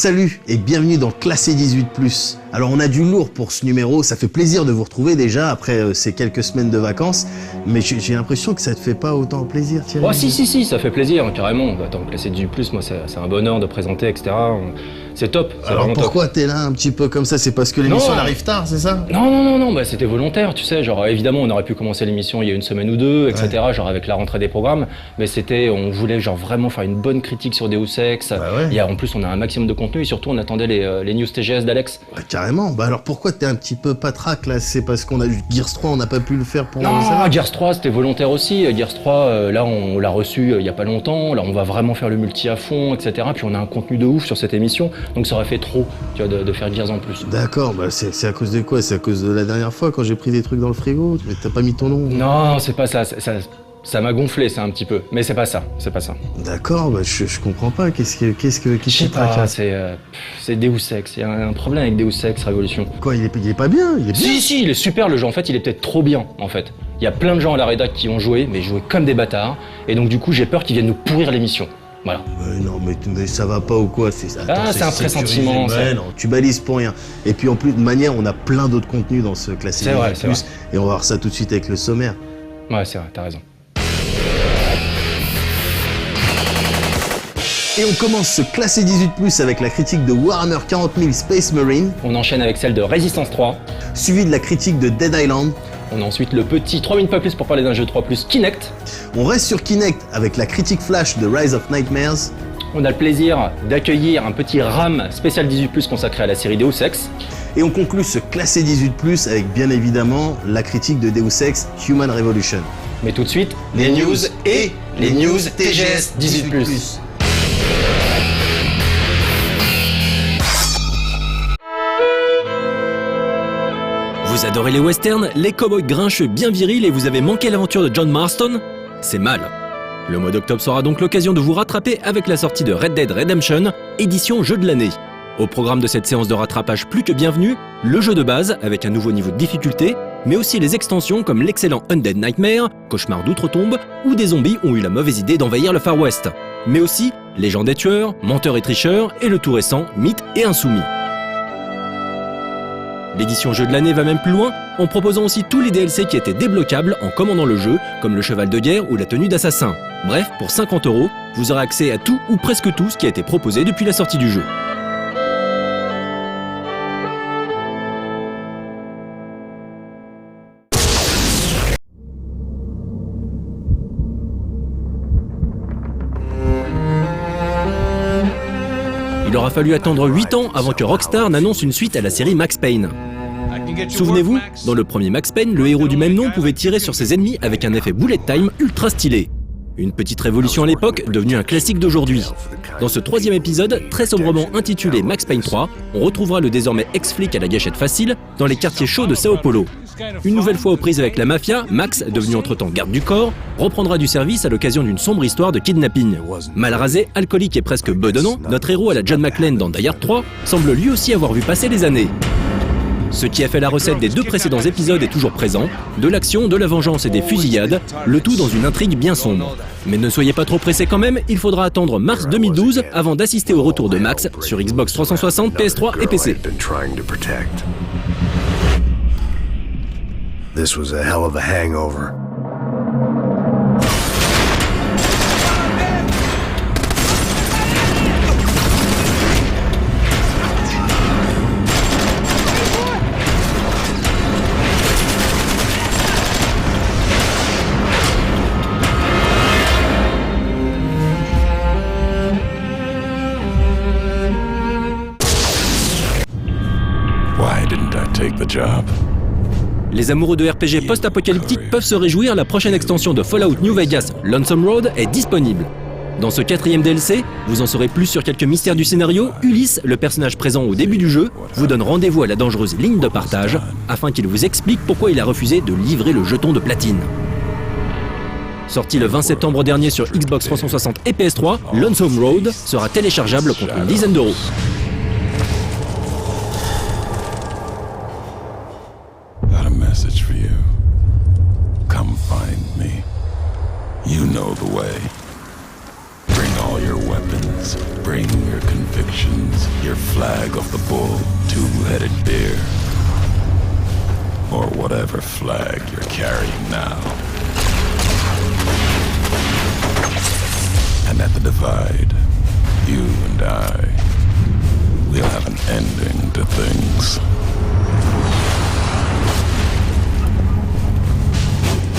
Salut et bienvenue dans Classé 18+. Alors on a du lourd pour ce numéro, ça fait plaisir de vous retrouver déjà après ces quelques semaines de vacances, mais j'ai l'impression que ça te fait pas autant plaisir, Thierry. Oh si, ça fait plaisir, carrément. Attends, Classé 18+, moi c'est un bonheur de présenter, etc. C'est top. Alors pourquoi t'es là un petit peu comme ça? C'est parce que l'émission arrive tard, c'est ça? Non, bah c'était volontaire, tu sais, genre évidemment on aurait pu commencer l'émission il y a une semaine ou deux, etc., genre avec la rentrée des programmes, mais on voulait genre vraiment faire une bonne critique sur Deus Ex, en plus on a un maximum de contenu et surtout on attendait les news TGS d'Alex. Ouais, carrément, bah alors pourquoi t'es un petit peu patraque là? C'est parce qu'on a eu Gears 3, on n'a pas pu le faire pour Non, ça? Gears 3 c'était volontaire aussi, Gears 3 là on l'a reçu il y a pas longtemps, là on va vraiment faire le multi à fond, etc., puis on a un contenu de ouf sur cette émission, donc ça aurait fait trop, tu vois, de faire Gears en plus. D'accord, bah c'est à cause de quoi? C'est à cause de la dernière fois quand j'ai pris des trucs dans le frigo? Mais t'as pas mis ton nom? Non, c'est pas ça, ça m'a gonflé ça un petit peu, mais c'est pas ça. D'accord, bah je comprends pas, qu'est-ce qui tracasse? C'est Deus Ex, il y a un problème avec Deus Ex Révolution. Quoi, il est pas bien? Il est bien? Si, il est super le jeu, en fait, il est peut-être trop bien, en fait. Il y a plein de gens à la rédac qui ont joué, mais joué comme des bâtards, et donc du coup j'ai peur qu'ils viennent nous pourrir l'émission. Voilà. Non, mais ça va pas ou quoi? C'est un pressentiment. Ouais, non, tu balises pour rien. Et puis en plus, de manière, on a plein d'autres contenus dans ce Classé 18+, et on va voir ça tout de suite avec le sommaire. Ouais, c'est vrai, t'as raison. Et on commence ce Classé 18+, avec la critique de Warhammer 40 000 Space Marine. On enchaîne avec celle de Resistance 3. Suivi de la critique de Dead Island. On a ensuite le petit 3 minutes pas plus pour parler d'un jeu 3+, Kinect. On reste sur Kinect avec la critique flash de Rise of Nightmares. On a le plaisir d'accueillir un petit RAM spécial 18+, consacré à la série Deus Ex. Et on conclut ce Classé 18+, avec bien évidemment la critique de Deus Ex Human Revolution. Mais tout de suite, les news et les news TGS 18+. Vous adorez les westerns, les cow-boys grincheux bien virils et vous avez manqué l'aventure de John Marston? C'est mal. Le mois d'octobre sera donc l'occasion de vous rattraper avec la sortie de Red Dead Redemption, édition jeu de l'année. Au programme de cette séance de rattrapage plus que bienvenue, le jeu de base avec un nouveau niveau de difficulté, mais aussi les extensions comme l'excellent Undead Nightmare, Cauchemar d'outre-tombe, où des zombies ont eu la mauvaise idée d'envahir le Far West. Mais aussi Légende des tueurs, Menteurs et tricheurs et le tout récent Mythes et insoumis. L'édition jeu de l'année va même plus loin, en proposant aussi tous les DLC qui étaient débloquables en commandant le jeu, comme le cheval de guerre ou la tenue d'assassin. Bref, pour 50 €, vous aurez accès à tout ou presque tout ce qui a été proposé depuis la sortie du jeu. Il aura fallu attendre 8 ans avant que Rockstar n'annonce une suite à la série Max Payne. Souvenez-vous, dans le premier Max Payne, le héros du même nom pouvait tirer sur ses ennemis avec un effet bullet time ultra stylé. Une petite révolution à l'époque, devenue un classique d'aujourd'hui. Dans ce troisième épisode, très sobrement intitulé Max Payne 3, on retrouvera le désormais ex-flic à la gâchette facile dans les quartiers chauds de Sao Paulo. Une nouvelle fois aux prises avec la mafia, Max, devenu entre-temps garde du corps, reprendra du service à l'occasion d'une sombre histoire de kidnapping. Mal rasé, alcoolique et presque bedonnant, notre héros à la John McClane dans Die Hard 3 semble lui aussi avoir vu passer les années. Ce qui a fait la recette des deux précédents épisodes est toujours présent, de l'action, de la vengeance et des fusillades, le tout dans une intrigue bien sombre. Mais ne soyez pas trop pressés quand même, il faudra attendre mars 2012 avant d'assister au retour de Max sur Xbox 360, PS3 et PC. This was a hell of a hangover. Why didn't I take the job? Les amoureux de RPG post-apocalyptique peuvent se réjouir, la prochaine extension de Fallout New Vegas, Lonesome Road, est disponible. Dans ce 4e DLC, vous en saurez plus sur quelques mystères du scénario. Ulysse, le personnage présent au début du jeu, vous donne rendez-vous à la dangereuse ligne de partage, afin qu'il vous explique pourquoi il a refusé de livrer le jeton de platine. Sorti le 20 septembre dernier sur Xbox 360 et PS3, Lonesome Road sera téléchargeable contre une dizaine d'euros. Message for you. Come find me. You know the way. Bring all your weapons. Bring your conviction. convictions, your flag of the bull, two-headed deer, or whatever flag you're carrying now. And at the divide, you and I, we'll have an ending to things.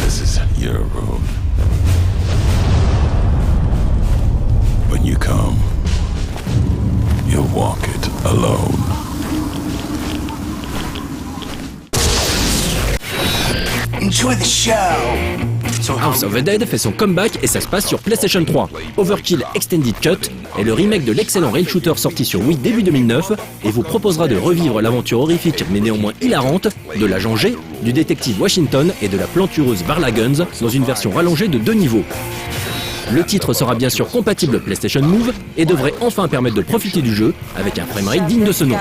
This is your road. When you come, you'll walk it alone. Enjoy the show. House of the Dead fait son comeback et ça se passe sur PlayStation 3. Overkill Extended Cut est le remake de l'excellent rail shooter sorti sur Wii début 2009 et vous proposera de revivre l'aventure horrifique mais néanmoins hilarante de l'agent G, du détective Washington et de la plantureuse Varla Guns dans une version rallongée de 2 niveaux. Le titre sera bien sûr compatible PlayStation Move et devrait enfin permettre de profiter du jeu avec un framerate digne de ce nom.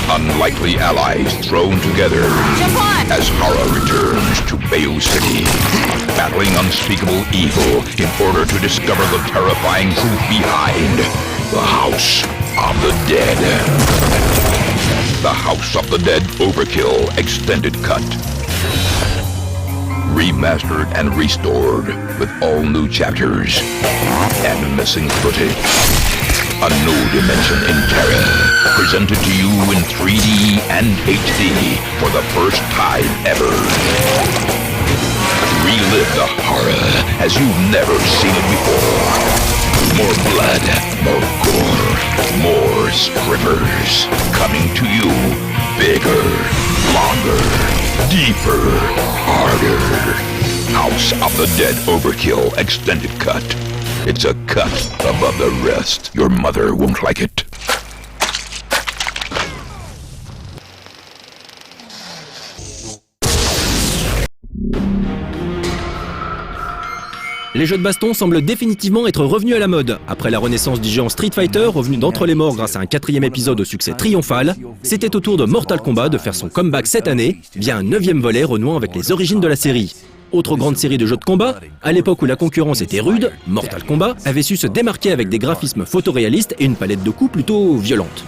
Unlikely allies thrown together as horror returns to Bayou City, battling unspeakable evil in order to discover the terrifying truth behind the House of the Dead. The House of the Dead Overkill Extended Cut. Remastered and restored with all new chapters and missing footage. A new dimension in terror, presented to you in 3D and HD for the first time ever. Relive the horror as you've never seen it before. More blood, more gore, more strippers. Coming to you, bigger, longer, deeper, harder. House of the Dead Overkill Extended Cut. It's a cut above the rest. Your mother won't like it. Les jeux de baston semblent définitivement être revenus à la mode. Après la renaissance du géant Street Fighter, revenu d'entre les morts grâce à un 4e épisode au succès triomphal, c'était au tour de Mortal Kombat de faire son comeback cette année, via un 9e volet renouant avec les origines de la série. Autre grande série de jeux de combat, à l'époque où la concurrence était rude, Mortal Kombat avait su se démarquer avec des graphismes photoréalistes et une palette de coups plutôt violente.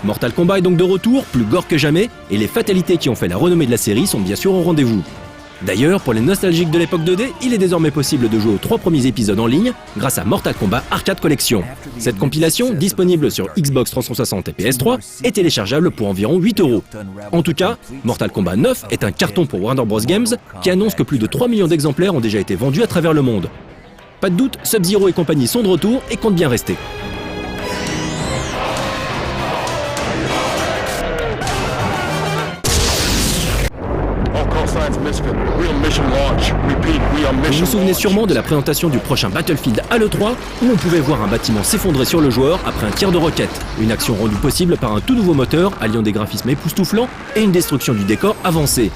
Mortal Kombat est donc de retour, plus gore que jamais, et les fatalités qui ont fait la renommée de la série sont bien sûr au rendez-vous. D'ailleurs, pour les nostalgiques de l'époque 2D, il est désormais possible de jouer aux 3 premiers épisodes en ligne grâce à Mortal Kombat Arcade Collection. Cette compilation, disponible sur Xbox 360 et PS3, est téléchargeable pour environ 8€. En tout cas, Mortal Kombat 9 est un carton pour Warner Bros Games qui annonce que plus de 3 millions d'exemplaires ont déjà été vendus à travers le monde. Pas de doute, Sub-Zero et compagnie sont de retour et comptent bien rester. Vous vous souvenez sûrement de la présentation du prochain Battlefield à l'E3 où on pouvait voir un bâtiment s'effondrer sur le joueur après un tir de roquette. Une action rendue possible par un tout nouveau moteur alliant des graphismes époustouflants et une destruction du décor avancée.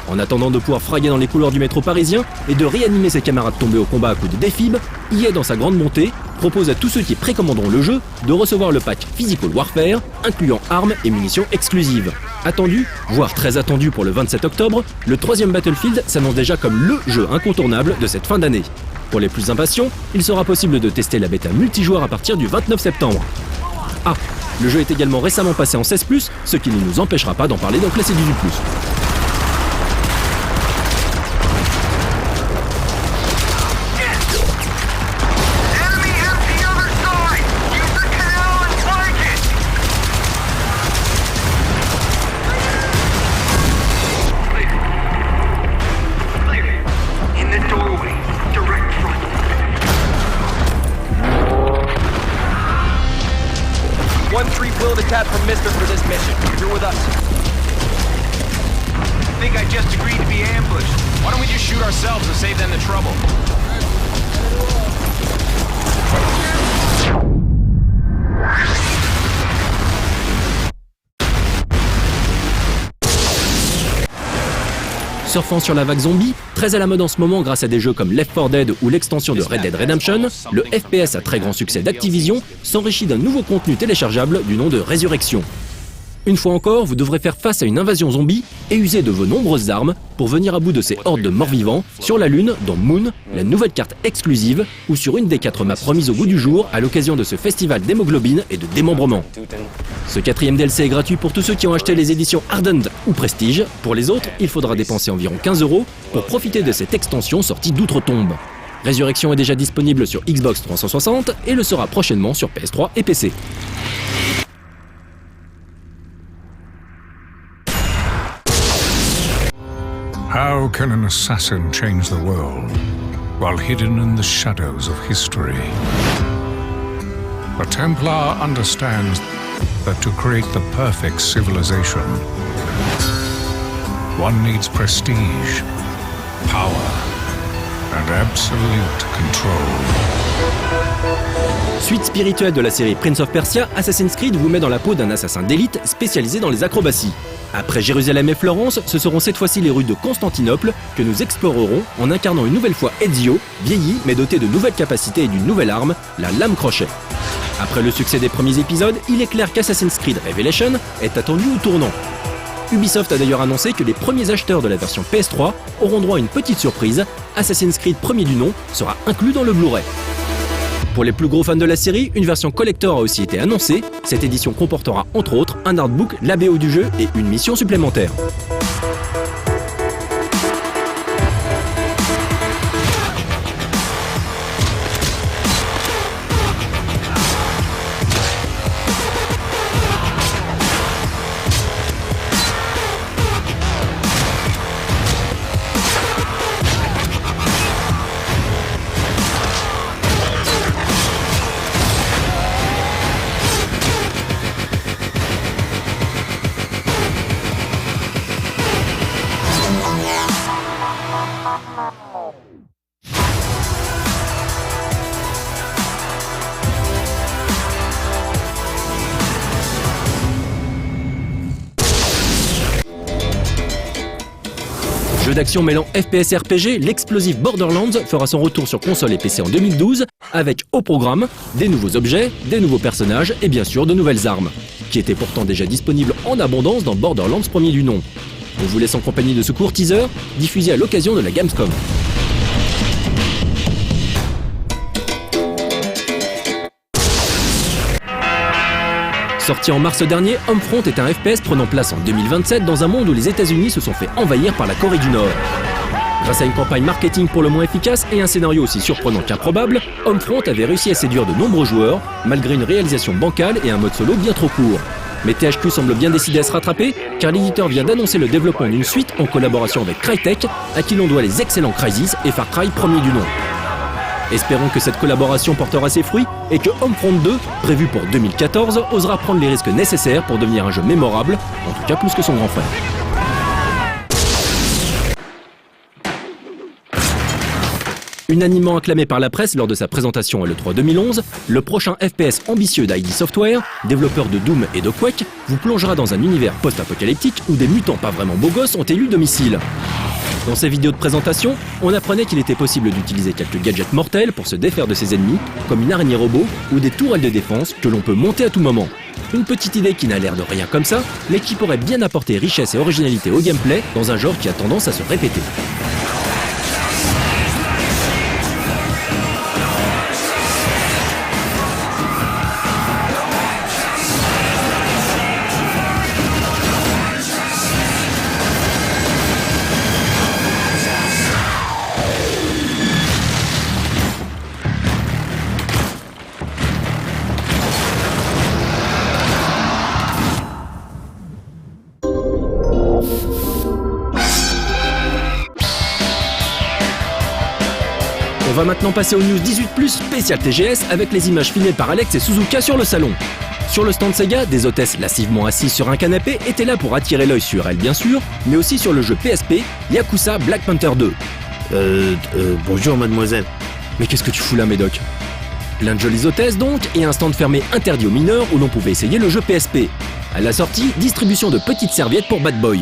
En attendant de pouvoir fraguer dans les couloirs du métro parisien et de réanimer ses camarades tombés au combat à coups de défib, EA dans sa grande montée propose à tous ceux qui précommanderont le jeu de recevoir le pack Physical Warfare, incluant armes et munitions exclusives. Attendu, voire très attendu pour le 27 octobre, le 3e Battlefield s'annonce déjà comme LE jeu incontournable de cette fin d'année. Pour les plus impatients, il sera possible de tester la bêta multijoueur à partir du 29 septembre. Ah, le jeu est également récemment passé en 16+, ce qui ne nous empêchera pas d'en parler dans Classé 18+. From Mister for this mission. You're with us. I think I just agreed to be ambushed. Why don't we just shoot ourselves and save them the trouble? Surfant sur la vague zombie, très à la mode en ce moment grâce à des jeux comme Left 4 Dead ou l'extension de Red Dead Redemption, le FPS à très grand succès d'Activision s'enrichit d'un nouveau contenu téléchargeable du nom de Résurrection. Une fois encore, vous devrez faire face à une invasion zombie et user de vos nombreuses armes pour venir à bout de ces hordes de morts-vivants sur la Lune, dans Moon, la nouvelle carte exclusive, ou sur une des 4 maps remises au goût du jour à l'occasion de ce festival d'hémoglobine et de démembrement. Ce 4e DLC est gratuit pour tous ceux qui ont acheté les éditions Ardent ou Prestige. Pour les autres, il faudra dépenser environ 15 € pour profiter de cette extension sortie d'outre-tombe. Résurrection est déjà disponible sur Xbox 360 et le sera prochainement sur PS3 et PC. How can an assassin change the world while hidden in the shadows of history? A Templar understands that to create the perfect civilization, one needs prestige, power, and absolute control. Suite spirituelle de la série Prince of Persia, Assassin's Creed vous met dans la peau d'un assassin d'élite spécialisé dans les acrobaties. Après Jérusalem et Florence, ce seront cette fois-ci les rues de Constantinople que nous explorerons en incarnant une nouvelle fois Ezio, vieilli mais doté de nouvelles capacités et d'une nouvelle arme, la lame crochet. Après le succès des premiers épisodes, il est clair qu'Assassin's Creed Revelation est attendu au tournant. Ubisoft a d'ailleurs annoncé que les premiers acheteurs de la version PS3 auront droit à une petite surprise, Assassin's Creed premier du nom sera inclus dans le Blu-ray. Pour les plus gros fans de la série, une version collector a aussi été annoncée. Cette édition comportera entre autres un artbook, la BO du jeu et une mission supplémentaire. Jeu d'action mêlant FPS et RPG, l'explosif Borderlands fera son retour sur console et PC en 2012, avec au programme des nouveaux objets, des nouveaux personnages et bien sûr de nouvelles armes, qui étaient pourtant déjà disponibles en abondance dans Borderlands premier du nom. On vous laisse en compagnie de ce court teaser, diffusé à l'occasion de la Gamescom. Sorti en mars dernier, Homefront est un FPS prenant place en 2027 dans un monde où les États-Unis se sont fait envahir par la Corée du Nord. Grâce à une campagne marketing pour le moins efficace et un scénario aussi surprenant qu'improbable, Homefront avait réussi à séduire de nombreux joueurs, malgré une réalisation bancale et un mode solo bien trop court. Mais THQ semble bien décidé à se rattraper, car l'éditeur vient d'annoncer le développement d'une suite en collaboration avec Crytek, à qui l'on doit les excellents Crysis et Far Cry premier du nom. Espérons que cette collaboration portera ses fruits et que Homefront 2, prévu pour 2014, osera prendre les risques nécessaires pour devenir un jeu mémorable, en tout cas plus que son grand frère. Unanimement acclamé par la presse lors de sa présentation à l'E3 2011, le prochain FPS ambitieux d'ID Software, développeur de Doom et de Quake, vous plongera dans un univers post-apocalyptique où des mutants pas vraiment beaux gosses ont élu domicile. Dans ces vidéos de présentation, on apprenait qu'il était possible d'utiliser quelques gadgets mortels pour se défaire de ses ennemis, comme une araignée robot ou des tourelles de défense que l'on peut monter à tout moment. Une petite idée qui n'a l'air de rien comme ça, mais qui pourrait bien apporter richesse et originalité au gameplay dans un genre qui a tendance à se répéter. On va maintenant passer aux news 18+, spécial TGS, avec les images filmées par Alex et Suzuka sur le salon. Sur le stand Sega, des hôtesses lassivement assises sur un canapé étaient là pour attirer l'œil sur elles bien sûr, mais aussi sur le jeu PSP, Yakuza Black Panther 2. Bonjour mademoiselle. Mais qu'est-ce que tu fous là, Médoc? Plein de jolies hôtesses donc, et un stand fermé interdit aux mineurs où l'on pouvait essayer le jeu PSP. À la sortie, distribution de petites serviettes pour Bad Boy.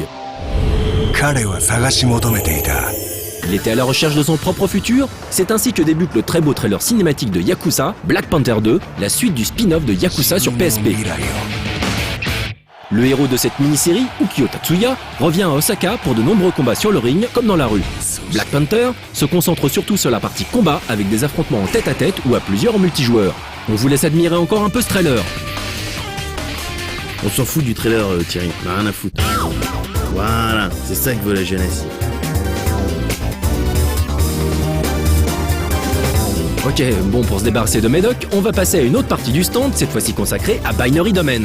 Il était à la recherche de son propre futur, c'est ainsi que débute le très beau trailer cinématique de Yakuza, Black Panther 2, la suite du spin-off de Yakuza sur PSP. Le héros de cette mini-série, Ukyo Tatsuya, revient à Osaka pour de nombreux combats sur le ring comme dans la rue. Black Panther se concentre surtout sur la partie combat avec des affrontements en tête-à-tête ou à plusieurs en multijoueur. On vous laisse admirer encore un peu ce trailer. On s'en fout du trailer, Thierry, on a rien à foutre. Voilà, c'est ça que veut la jeunesse. Ok, bon, pour se débarrasser de Médoc, on va passer à une autre partie du stand, cette fois-ci consacrée à Binary Domain.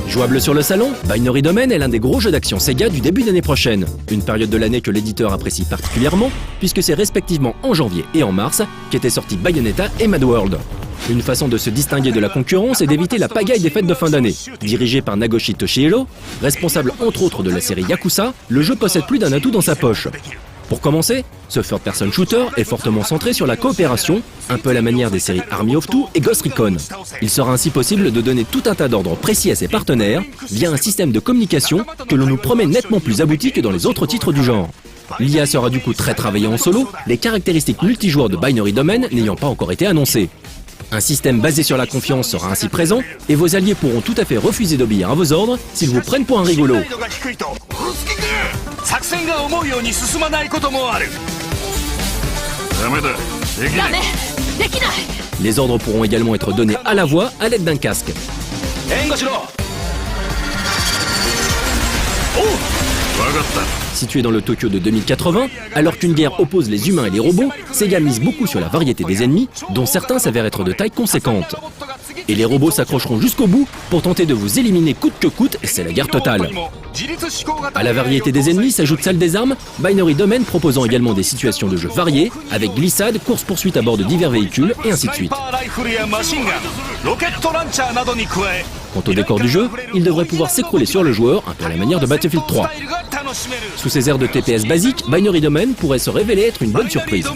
Jouable sur le salon, Binary Domain est l'un des gros jeux d'action Sega du début d'année prochaine. Une période de l'année que l'éditeur apprécie particulièrement, puisque c'est respectivement en janvier et en mars qu'étaient sortis Bayonetta et Mad World. Une façon de se distinguer de la concurrence est d'éviter la pagaille des fêtes de fin d'année. Dirigé par Nagoshi Toshihiro, responsable entre autres de la série Yakuza, le jeu possède plus d'un atout dans sa poche. Pour commencer, ce third-person shooter est fortement centré sur la coopération, un peu à la manière des séries Army of Two et Ghost Recon. Il sera ainsi possible de donner tout un tas d'ordres précis à ses partenaires via un système de communication que l'on nous promet nettement plus abouti que dans les autres titres du genre. L'IA sera du coup très travaillée en solo, les caractéristiques multijoueurs de Binary Domain n'ayant pas encore été annoncées. Un système basé sur la confiance sera ainsi présent, et vos alliés pourront tout à fait refuser d'obéir à vos ordres s'ils vous prennent pour un rigolo. Les ordres pourront également être donnés à la voix à l'aide d'un casque. Situé dans le Tokyo de 2080, alors qu'une guerre oppose les humains et les robots, Sega mise beaucoup sur la variété des ennemis, dont certains s'avèrent être de taille conséquente. Et les robots s'accrocheront jusqu'au bout pour tenter de vous éliminer coûte que coûte, et c'est la guerre totale. À la variété des ennemis s'ajoute celle des armes, Binary Domain proposant également des situations de jeu variées, avec glissade, course-poursuite à bord de divers véhicules, et ainsi de suite. Quant au décor du jeu, il devrait pouvoir s'écrouler sur le joueur, un peu à la manière de Battlefield 3. Sous ses airs de TPS basique, Binary Domain pourrait se révéler être une bonne surprise.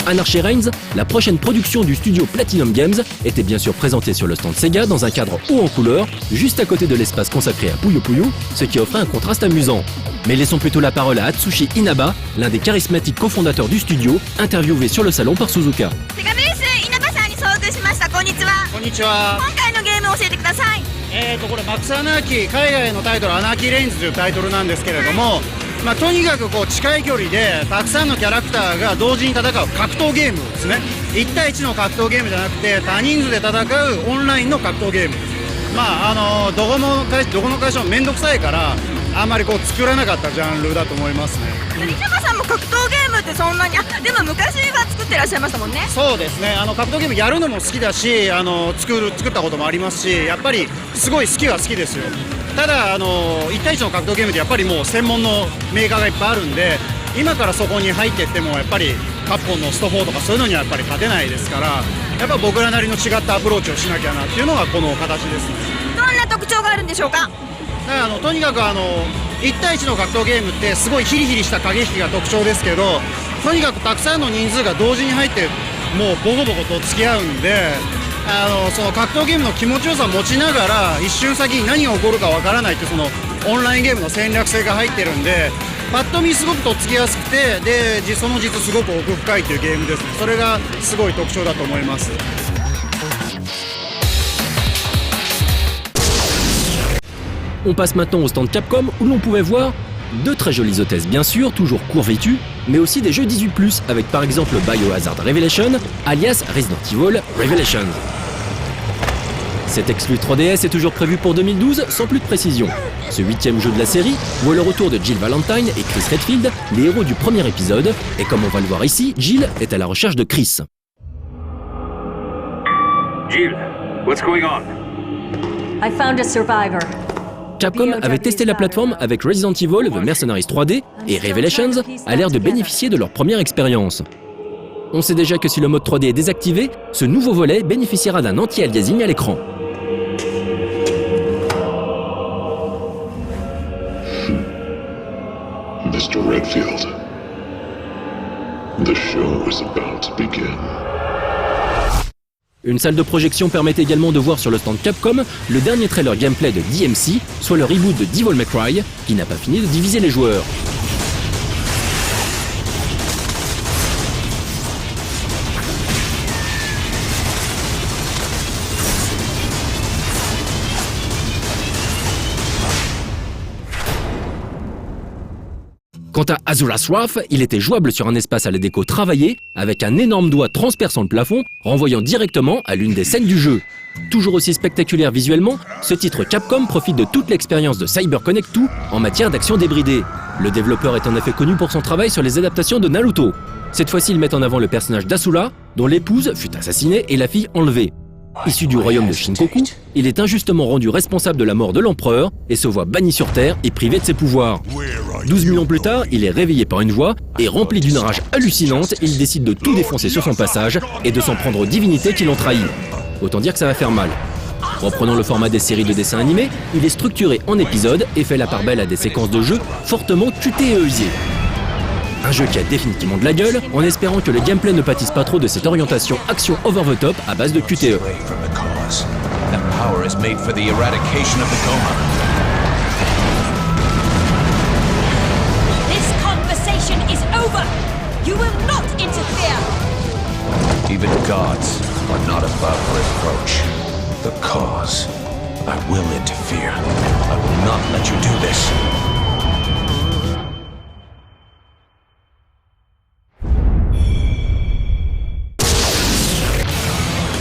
Anarchy Reigns, la prochaine production du studio Platinum Games, était bien sûr présentée sur le stand Sega dans un cadre haut en couleur, juste à côté de l'espace consacré à Puyo Puyo, ce qui offrait un contraste amusant. Mais laissons plutôt la parole à Atsushi Inaba, l'un des charismatiques cofondateurs du studio, interviewé sur le salon par Suzuka.とにかく近い距離でたくさんのキャラクターが同時に戦う格闘ゲームですね。1対1の格闘ゲームじゃなくて多人数で戦うオンラインの格闘ゲーム。どこの会社も面倒くさいからあんまり作らなかったジャンルだと思いますね。西中さんも格闘ゲームってそんなにでも昔は作ってらっしゃいましたもんね。そうですね。格闘ゲームやるのも好きだし作ったこともありますし、やっぱりすごい好きは好きですよ。ただ1対1の格闘ゲームってやっぱりもう専門のメーカーがいっぱいあるんで、今からそこに入っていってもやっぱりカプコンのスト4とかそういうのにはやっぱり勝てないですから、やっぱ僕らなりの違ったアプローチをしなきゃなっていうのがこの形ですね。どんな特徴があるんでしょうか。とにかく1対1の格闘ゲームってすごいヒリヒリした駆け引きが特徴ですけど、とにかくたくさんの人数が同時に入ってもうボコボコと付き合うんで、その格闘ゲームの気持ちよさを持ちながら一瞬先に何が起こるかわからないってそのオンラインゲームの戦略性が入ってるんで、パッと見すごくとっつきやすくて、でその実すごく奥深いというゲームですね。それがすごい特徴だと思います。On passe maintenant au stand Capcom où l'on pouvait voir de très jolies hôtesses bien sûr, toujours court-vêtues, mais aussi des jeux 18+, avec par exemple Biohazard Revelation, alias Resident Evil Revelations. Cet exclu 3DS est toujours prévu pour 2012, sans plus de précision. Ce 8e jeu de la série voit le retour de Jill Valentine et Chris Redfield, les héros du premier épisode, et comme on va le voir ici, Jill est à la recherche de Chris. Jill, what's going on? I found a survivor. Capcom avait testé la plateforme avec Resident Evil The Mercenaries 3D et Revelations a l'air de bénéficier de leur première expérience. On sait déjà que si le mode 3D est désactivé, ce nouveau volet bénéficiera d'un anti-aliasing à l'écran. Mr. Redfield, the show is about to begin. Une salle de projection permet également de voir sur le stand Capcom le dernier trailer gameplay de DMC, soit le reboot de Devil May Cry, qui n'a pas fini de diviser les joueurs. Quant à Azura's Wrath, il était jouable sur un espace à la déco travaillé, avec un énorme doigt transperçant le plafond, renvoyant directement à l'une des scènes du jeu. Toujours aussi spectaculaire visuellement, ce titre Capcom profite de toute l'expérience de CyberConnect 2 en matière d'action débridée. Le développeur est en effet connu pour son travail sur les adaptations de Naruto. Cette fois-ci, ils mettent en avant le personnage d'Asura, dont l'épouse fut assassinée et la fille enlevée. Issu du royaume de Shinkoku, il est injustement rendu responsable de la mort de l'empereur et se voit banni sur Terre et privé de ses pouvoirs. 12 000 ans plus tard, il est réveillé par une voix et rempli d'une rage hallucinante, il décide de tout défoncer sur son passage et de s'en prendre aux divinités qui l'ont trahi. Autant dire que ça va faire mal. Reprenant le format des séries de dessins animés, il est structuré en épisodes et fait la part belle à des séquences de jeu fortement cutées et usées. Un jeu qui a définitivement de la gueule, en espérant que le gameplay ne pâtisse pas trop de cette orientation action over the top à base de QTE. This conversation is over. You will not interfere. Even gods are not above reproach. The cause. I will interfere. I will not let you do this.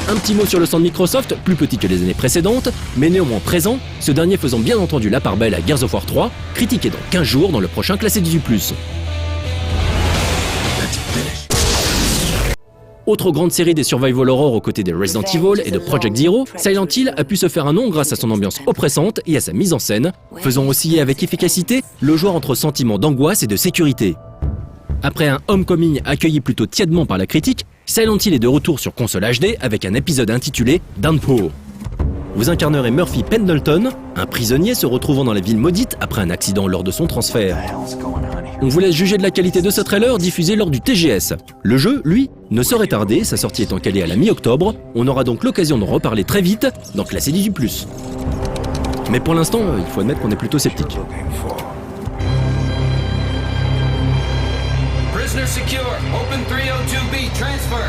Un petit mot sur le stand Microsoft, plus petit que les années précédentes, mais néanmoins présent, ce dernier faisant bien entendu la part belle à Gears of War 3, critiqué dans 15 jours dans le prochain classé 18+. Autre grande série des survival horror aux côtés de Resident Evil et de Project Zero, Silent Hill a pu se faire un nom grâce à son ambiance oppressante et à sa mise en scène, faisant osciller avec efficacité le joueur entre sentiments d'angoisse et de sécurité. Après un Homecoming accueilli plutôt tièdement par la critique, Silent Hill est de retour sur console HD avec un épisode intitulé Downpour. Vous incarnerez Murphy Pendleton, un prisonnier se retrouvant dans la ville maudite après un accident lors de son transfert. On vous laisse juger de la qualité de ce trailer diffusé lors du TGS. Le jeu, lui, ne saurait tarder, sa sortie étant calée à la mi-octobre, on aura donc l'occasion d'en reparler très vite dans Classé 18+. Mais pour l'instant, il faut admettre qu'on est plutôt sceptique. Prisoner secure. Open 302B. Transfer.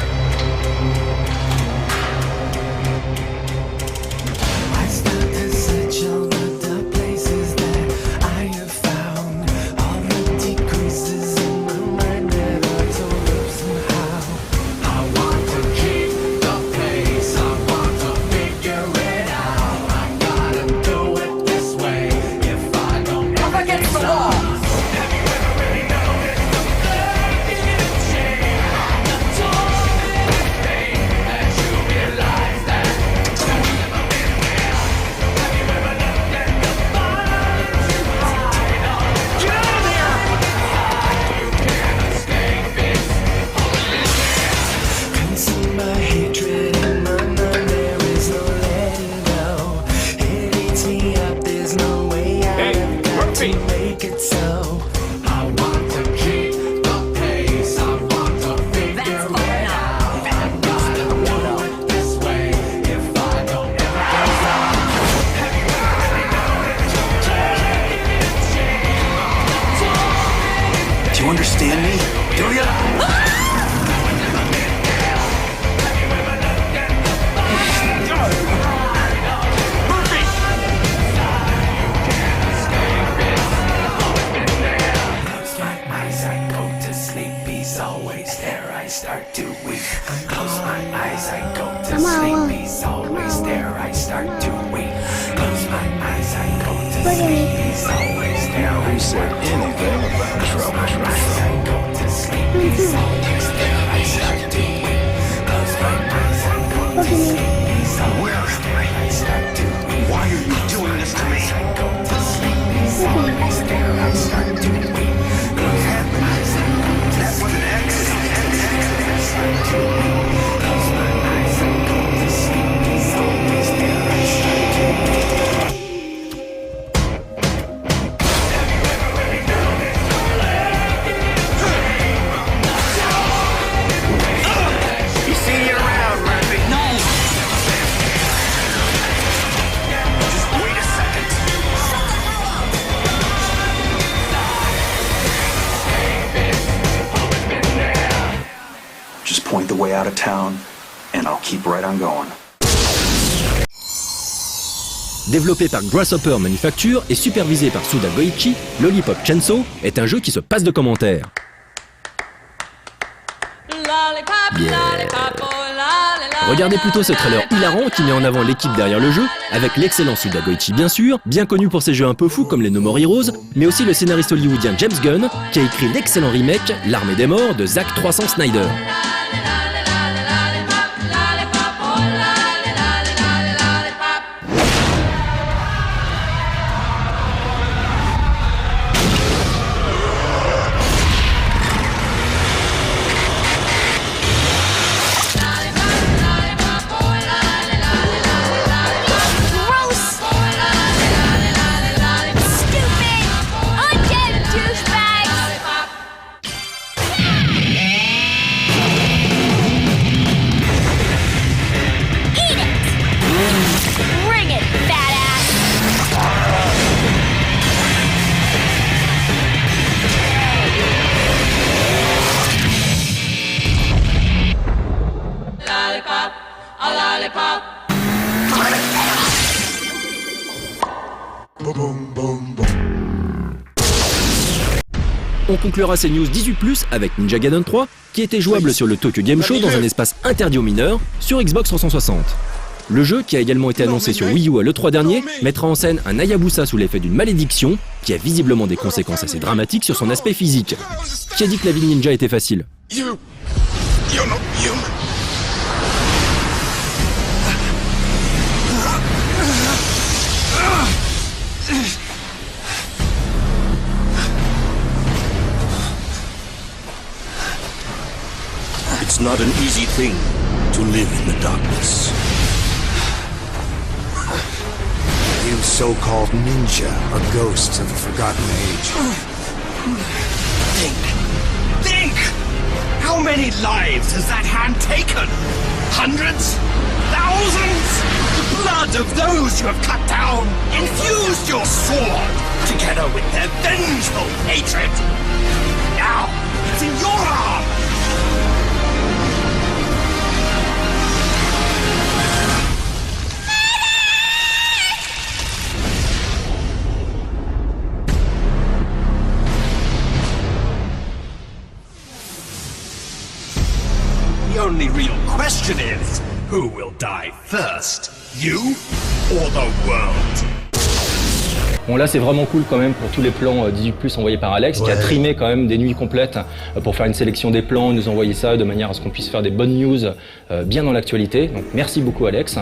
Do you understand me? Do you? Who said anything about trouble? Why are you doing this to me? That was an accident. Just point the way out of town, and I'll keep right on going. Développé par Grasshopper Manufacture et supervisé par Suda Goichi, Lollipop Chainsaw est un jeu qui se passe de commentaires. Yeah. Regardez plutôt ce trailer hilarant qui met en avant l'équipe derrière le jeu, avec l'excellent Suda Goichi bien sûr, bien connu pour ses jeux un peu fous comme les No More Heroes, mais aussi le scénariste hollywoodien James Gunn, qui a écrit l'excellent remake L'Armée des Morts de Zack 300 Snyder. On conclura ces news 18+, avec Ninja Gaiden 3, qui était jouable sur le Tokyo Game Show dans un espace interdit aux mineurs, sur Xbox 360. Le jeu, qui a également été annoncé sur Wii U à l'E3 dernier, mettra en scène un Hayabusa sous l'effet d'une malédiction, qui a visiblement des conséquences assez dramatiques sur son aspect physique. Qui a dit que la vie de ninja était facile? It's not an easy thing to live in the darkness. You so-called ninja are ghosts of a forgotten age. Think! How many lives has that hand taken? Hundreds? Thousands? The blood of those you have cut down infused your sword, together with their vengeful hatred. Now, it's in your arm! The only real question is, who will die first? You or the world? Bon là c'est vraiment cool quand même pour tous les plans 18+ envoyés par Alex, qui a trimé quand même des nuits complètes pour faire une sélection des plans, nous envoyer ça de manière à ce qu'on puisse faire des bonnes news bien dans l'actualité. Donc merci beaucoup Alex.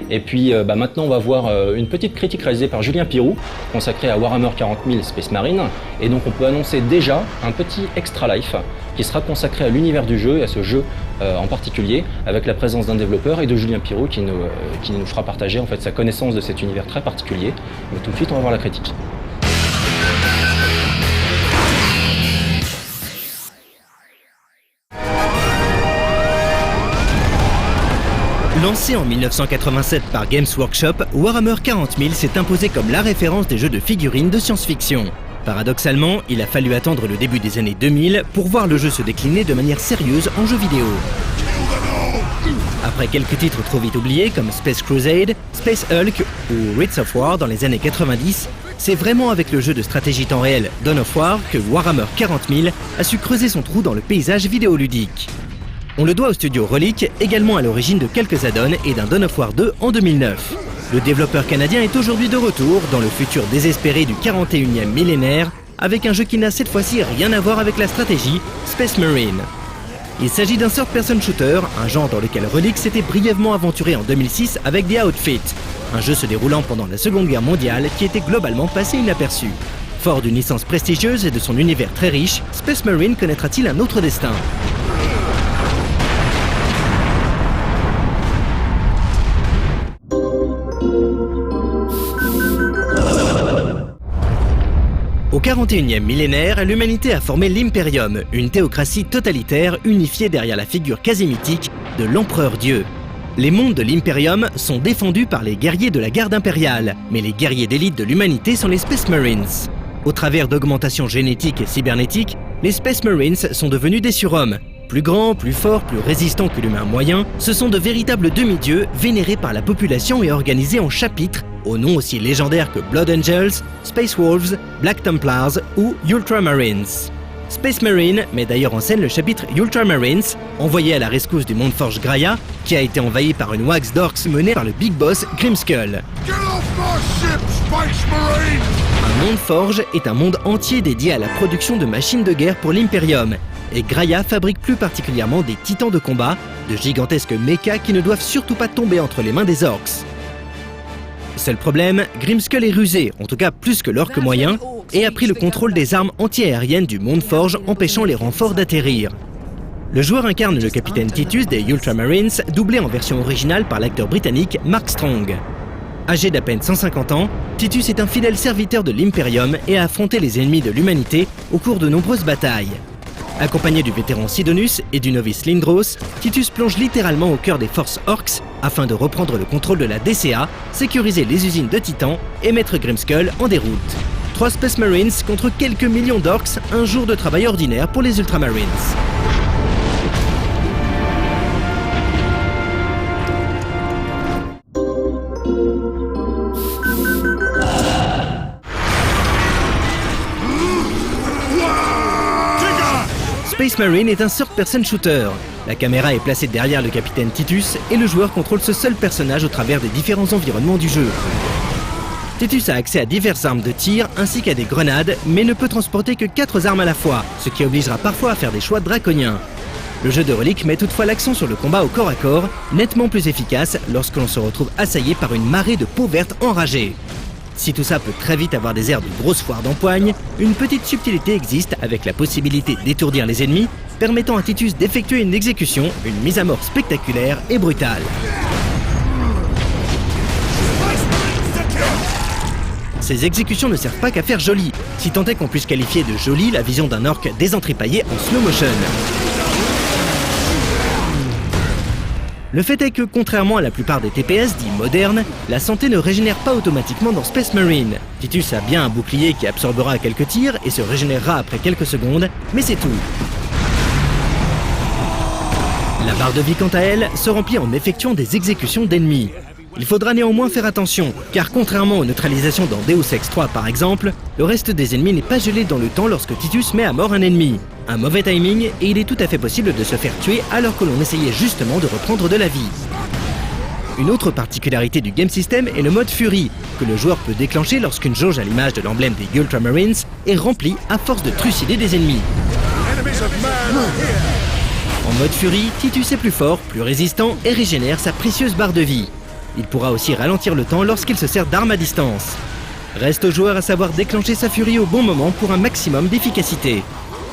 Et puis maintenant on va voir une petite critique réalisée par Julien Pirou, consacrée à Warhammer 40 000 Space Marine. Et donc on peut annoncer déjà un petit extra life qui sera consacré à l'univers du jeu et à ce jeu en particulier, avec la présence d'un développeur et de Julien Pirou qui nous fera partager en fait sa connaissance de cet univers très particulier. Mais tout de suite on va voir la critique. Lancé en 1987 par Games Workshop, Warhammer 40 000 s'est imposé comme la référence des jeux de figurines de science-fiction. Paradoxalement, il a fallu attendre le début des années 2000 pour voir le jeu se décliner de manière sérieuse en jeu vidéo. Après quelques titres trop vite oubliés comme Space Crusade, Space Hulk ou Wreath of War dans les années 90, c'est vraiment avec le jeu de stratégie temps réel Dawn of War que Warhammer 40 000 a su creuser son trou dans le paysage vidéoludique. On le doit au studio Relic, également à l'origine de quelques add-ons et d'un Dawn of War 2 en 2009. Le développeur canadien est aujourd'hui de retour dans le futur désespéré du 41e millénaire, avec un jeu qui n'a cette fois-ci rien à voir avec la stratégie, Space Marine. Il s'agit d'un third-person shooter, un genre dans lequel Relic s'était brièvement aventuré en 2006 avec The Outfit, un jeu se déroulant pendant la Seconde Guerre mondiale qui était globalement passé inaperçu. Fort d'une licence prestigieuse et de son univers très riche, Space Marine connaîtra-t-il un autre destin ? Au 41e millénaire, l'humanité a formé l'Imperium, une théocratie totalitaire unifiée derrière la figure quasi mythique de l'Empereur Dieu. Les mondes de l'Imperium sont défendus par les guerriers de la garde impériale, mais les guerriers d'élite de l'humanité sont les Space Marines. Au travers d'augmentations génétiques et cybernétiques, les Space Marines sont devenus des surhommes. Plus grands, plus forts, plus résistants que l'humain moyen, ce sont de véritables demi-dieux vénérés par la population et organisés en chapitres, aux noms aussi légendaires que Blood Angels, Space Wolves, Black Templars ou Ultramarines. Space Marine met d'ailleurs en scène le chapitre Ultramarines, envoyé à la rescousse du monde forge Graia, qui a été envahi par une wax d'orcs menée par le Big Boss Grimskull. Un monde forge est un monde entier dédié à la production de machines de guerre pour l'Imperium, et Graia fabrique plus particulièrement des titans de combat, de gigantesques mechas qui ne doivent surtout pas tomber entre les mains des orcs. Seul problème, Grimskull est rusé, en tout cas plus que l'orc moyen, et a pris le contrôle des armes anti-aériennes du monde forge, empêchant les renforts d'atterrir. Le joueur incarne le capitaine Titus des Ultramarines, doublé en version originale par l'acteur britannique Mark Strong. Âgé d'à peine 150 ans, Titus est un fidèle serviteur de l'Imperium et a affronté les ennemis de l'humanité au cours de nombreuses batailles. Accompagné du vétéran Sidonus et du novice Lindros, Titus plonge littéralement au cœur des forces orcs afin de reprendre le contrôle de la DCA, sécuriser les usines de Titans et mettre Grimskull en déroute. 3 Space Marines contre quelques millions d'orcs, un jour de travail ordinaire pour les Ultramarines. Space Marine est un third-person shooter. La caméra est placée derrière le capitaine Titus et le joueur contrôle ce seul personnage au travers des différents environnements du jeu. Titus a accès à diverses armes de tir ainsi qu'à des grenades, mais ne peut transporter que 4 armes à la fois, ce qui obligera parfois à faire des choix draconiens. Le jeu de Relic met toutefois l'accent sur le combat au corps à corps, nettement plus efficace lorsque l'on se retrouve assaillé par une marée de peau verte enragée. Si tout ça peut très vite avoir des airs de grosse foire d'empoigne, une petite subtilité existe avec la possibilité d'étourdir les ennemis, permettant à Titus d'effectuer une exécution, une mise à mort spectaculaire et brutale. Ces exécutions ne servent pas qu'à faire joli, si tant est qu'on puisse qualifier de jolie la vision d'un orc désentripaillé en slow motion. Le fait est que, contrairement à la plupart des TPS dits modernes, la santé ne régénère pas automatiquement dans Space Marine. Titus a bien un bouclier qui absorbera quelques tirs et se régénérera après quelques secondes, mais c'est tout. La barre de vie, quant à elle, se remplit en effectuant des exécutions d'ennemis. Il faudra néanmoins faire attention, car contrairement aux neutralisations dans Deus Ex 3 par exemple, le reste des ennemis n'est pas gelé dans le temps lorsque Titus met à mort un ennemi. Un mauvais timing, et il est tout à fait possible de se faire tuer alors que l'on essayait justement de reprendre de la vie. Une autre particularité du game system est le mode Fury, que le joueur peut déclencher lorsqu'une jauge à l'image de l'emblème des Ultramarines est remplie à force de trucider des ennemis. En mode Fury, Titus est plus fort, plus résistant et régénère sa précieuse barre de vie. Il pourra aussi ralentir le temps lorsqu'il se sert d'armes à distance. Reste au joueur à savoir déclencher sa furie au bon moment pour un maximum d'efficacité.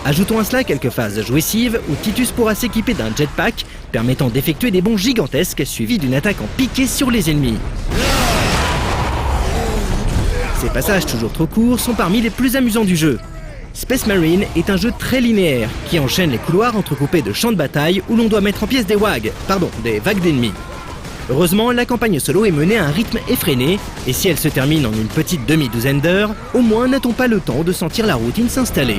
Ajoutons à cela quelques phases jouissives où Titus pourra s'équiper d'un jetpack permettant d'effectuer des bonds gigantesques suivis d'une attaque en piqué sur les ennemis. Ces passages toujours trop courts sont parmi les plus amusants du jeu. Space Marine est un jeu très linéaire qui enchaîne les couloirs entrecoupés de champs de bataille où l'on doit mettre en pièces des vagues d'ennemis. Heureusement, la campagne solo est menée à un rythme effréné, et si elle se termine en une petite demi-douzaine d'heures, au moins n'a-t-on pas le temps de sentir la routine s'installer.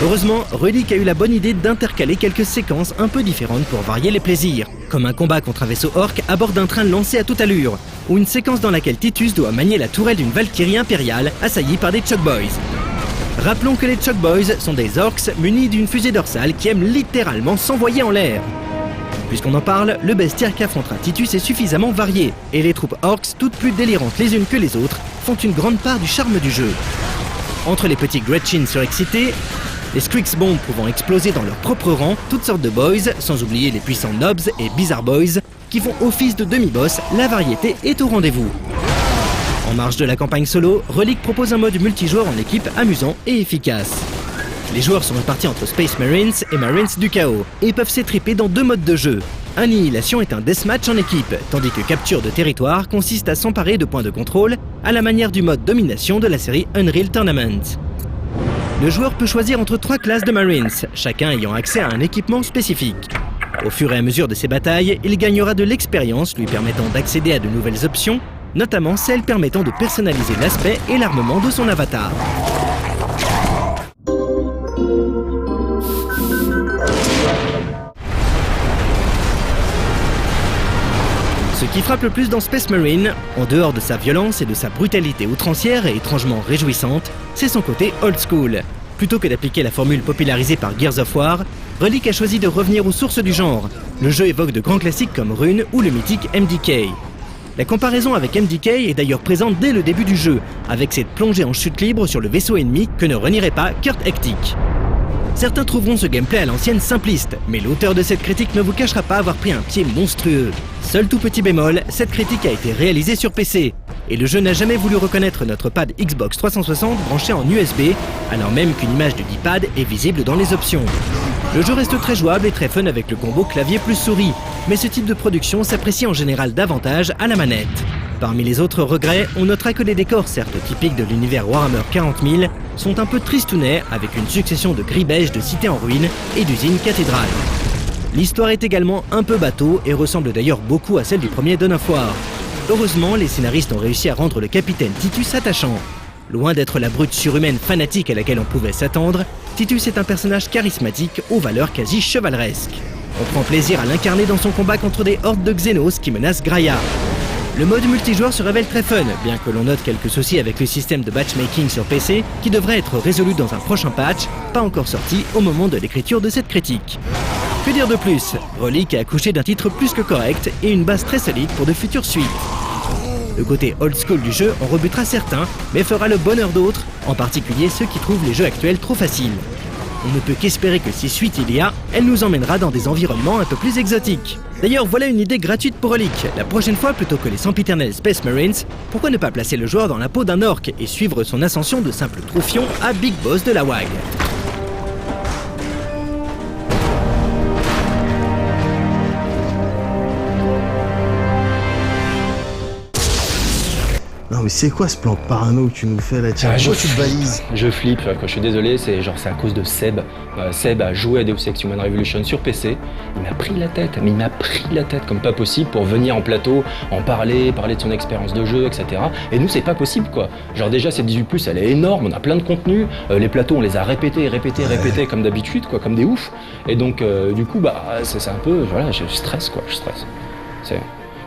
Heureusement, Relic a eu la bonne idée d'intercaler quelques séquences un peu différentes pour varier les plaisirs, comme un combat contre un vaisseau orc à bord d'un train lancé à toute allure, ou une séquence dans laquelle Titus doit manier la tourelle d'une Valkyrie impériale assaillie par des Chuck Boys. Rappelons que les Chuck Boys sont des orcs munis d'une fusée dorsale qui aiment littéralement s'envoyer en l'air. Puisqu'on en parle, le bestiaire qu'affrontera Titus est suffisamment varié, et les troupes orcs, toutes plus délirantes les unes que les autres, font une grande part du charme du jeu. Entre les petits Gretchen surexcités, les Squeaks Bombs pouvant exploser dans leur propre rang, toutes sortes de boys, sans oublier les puissants Nobs et Bizarre Boys, qui font office de demi-boss, la variété est au rendez-vous. En marge de la campagne solo, Relic propose un mode multijoueur en équipe amusant et efficace. Les joueurs sont répartis entre Space Marines et Marines du Chaos, et peuvent s'étriper dans 2 modes de jeu. Annihilation est un deathmatch en équipe, tandis que Capture de territoire consiste à s'emparer de points de contrôle, à la manière du mode Domination de la série Unreal Tournament. Le joueur peut choisir entre 3 classes de Marines, chacun ayant accès à un équipement spécifique. Au fur et à mesure de ses batailles, il gagnera de l'expérience lui permettant d'accéder à de nouvelles options, notamment celles permettant de personnaliser l'aspect et l'armement de son avatar. Ce qui frappe le plus dans Space Marine, en dehors de sa violence et de sa brutalité outrancière et étrangement réjouissante, c'est son côté old school. Plutôt que d'appliquer la formule popularisée par Gears of War, Relic a choisi de revenir aux sources du genre. Le jeu évoque de grands classiques comme Rune ou le mythique MDK. La comparaison avec MDK est d'ailleurs présente dès le début du jeu, avec cette plongée en chute libre sur le vaisseau ennemi que ne renierait pas Kurt Hektik. Certains trouveront ce gameplay à l'ancienne simpliste, mais l'auteur de cette critique ne vous cachera pas avoir pris un pied monstrueux. Seul tout petit bémol, cette critique a été réalisée sur PC, et le jeu n'a jamais voulu reconnaître notre pad Xbox 360 branché en USB, alors même qu'une image du D-pad est visible dans les options. Le jeu reste très jouable et très fun avec le combo clavier plus souris, mais ce type de production s'apprécie en général davantage à la manette. Parmi les autres regrets, on notera que les décors, certes typiques de l'univers Warhammer 40 000, sont un peu tristounets avec une succession de gris beige de cités en ruine et d'usines cathédrales. L'histoire est également un peu bateau et ressemble d'ailleurs beaucoup à celle du premier Dawn of War. Heureusement, les scénaristes ont réussi à rendre le capitaine Titus attachant. Loin d'être la brute surhumaine fanatique à laquelle on pouvait s'attendre, Titus est un personnage charismatique aux valeurs quasi chevaleresques. On prend plaisir à l'incarner dans son combat contre des hordes de Xenos qui menacent Graia. Le mode multijoueur se révèle très fun, bien que l'on note quelques soucis avec le système de matchmaking sur PC qui devrait être résolu dans un prochain patch, pas encore sorti au moment de l'écriture de cette critique. Que dire de plus? Relic a accouché d'un titre plus que correct et une base très solide pour de futures suites. Le côté old school du jeu en rebutera certains, mais fera le bonheur d'autres, en particulier ceux qui trouvent les jeux actuels trop faciles. On ne peut qu'espérer que si suite il y a, elle nous emmènera dans des environnements un peu plus exotiques. D'ailleurs, voilà une idée gratuite pour Relic. La prochaine fois, plutôt que les sempiternels Space Marines, pourquoi ne pas placer le joueur dans la peau d'un orc et suivre son ascension de simple troufion à Big Boss de la WAG. Non mais c'est quoi ce plan parano que tu nous fais là? Tiens, pourquoi tu te balises? Je flippe, quand je suis désolé, c'est à cause de Seb. Seb a joué à Deus Ex Human Revolution sur PC, il m'a pris la tête, mais il m'a pris la tête comme pas possible pour venir en plateau, en parler de son expérience de jeu, etc. Et nous c'est pas possible quoi. Genre déjà cette 18+, elle est énorme, on a plein de contenu, les plateaux on les a répétés comme d'habitude, quoi, comme des oufs. Et donc du coup c'est un peu, voilà, je stresse quoi, je stresse.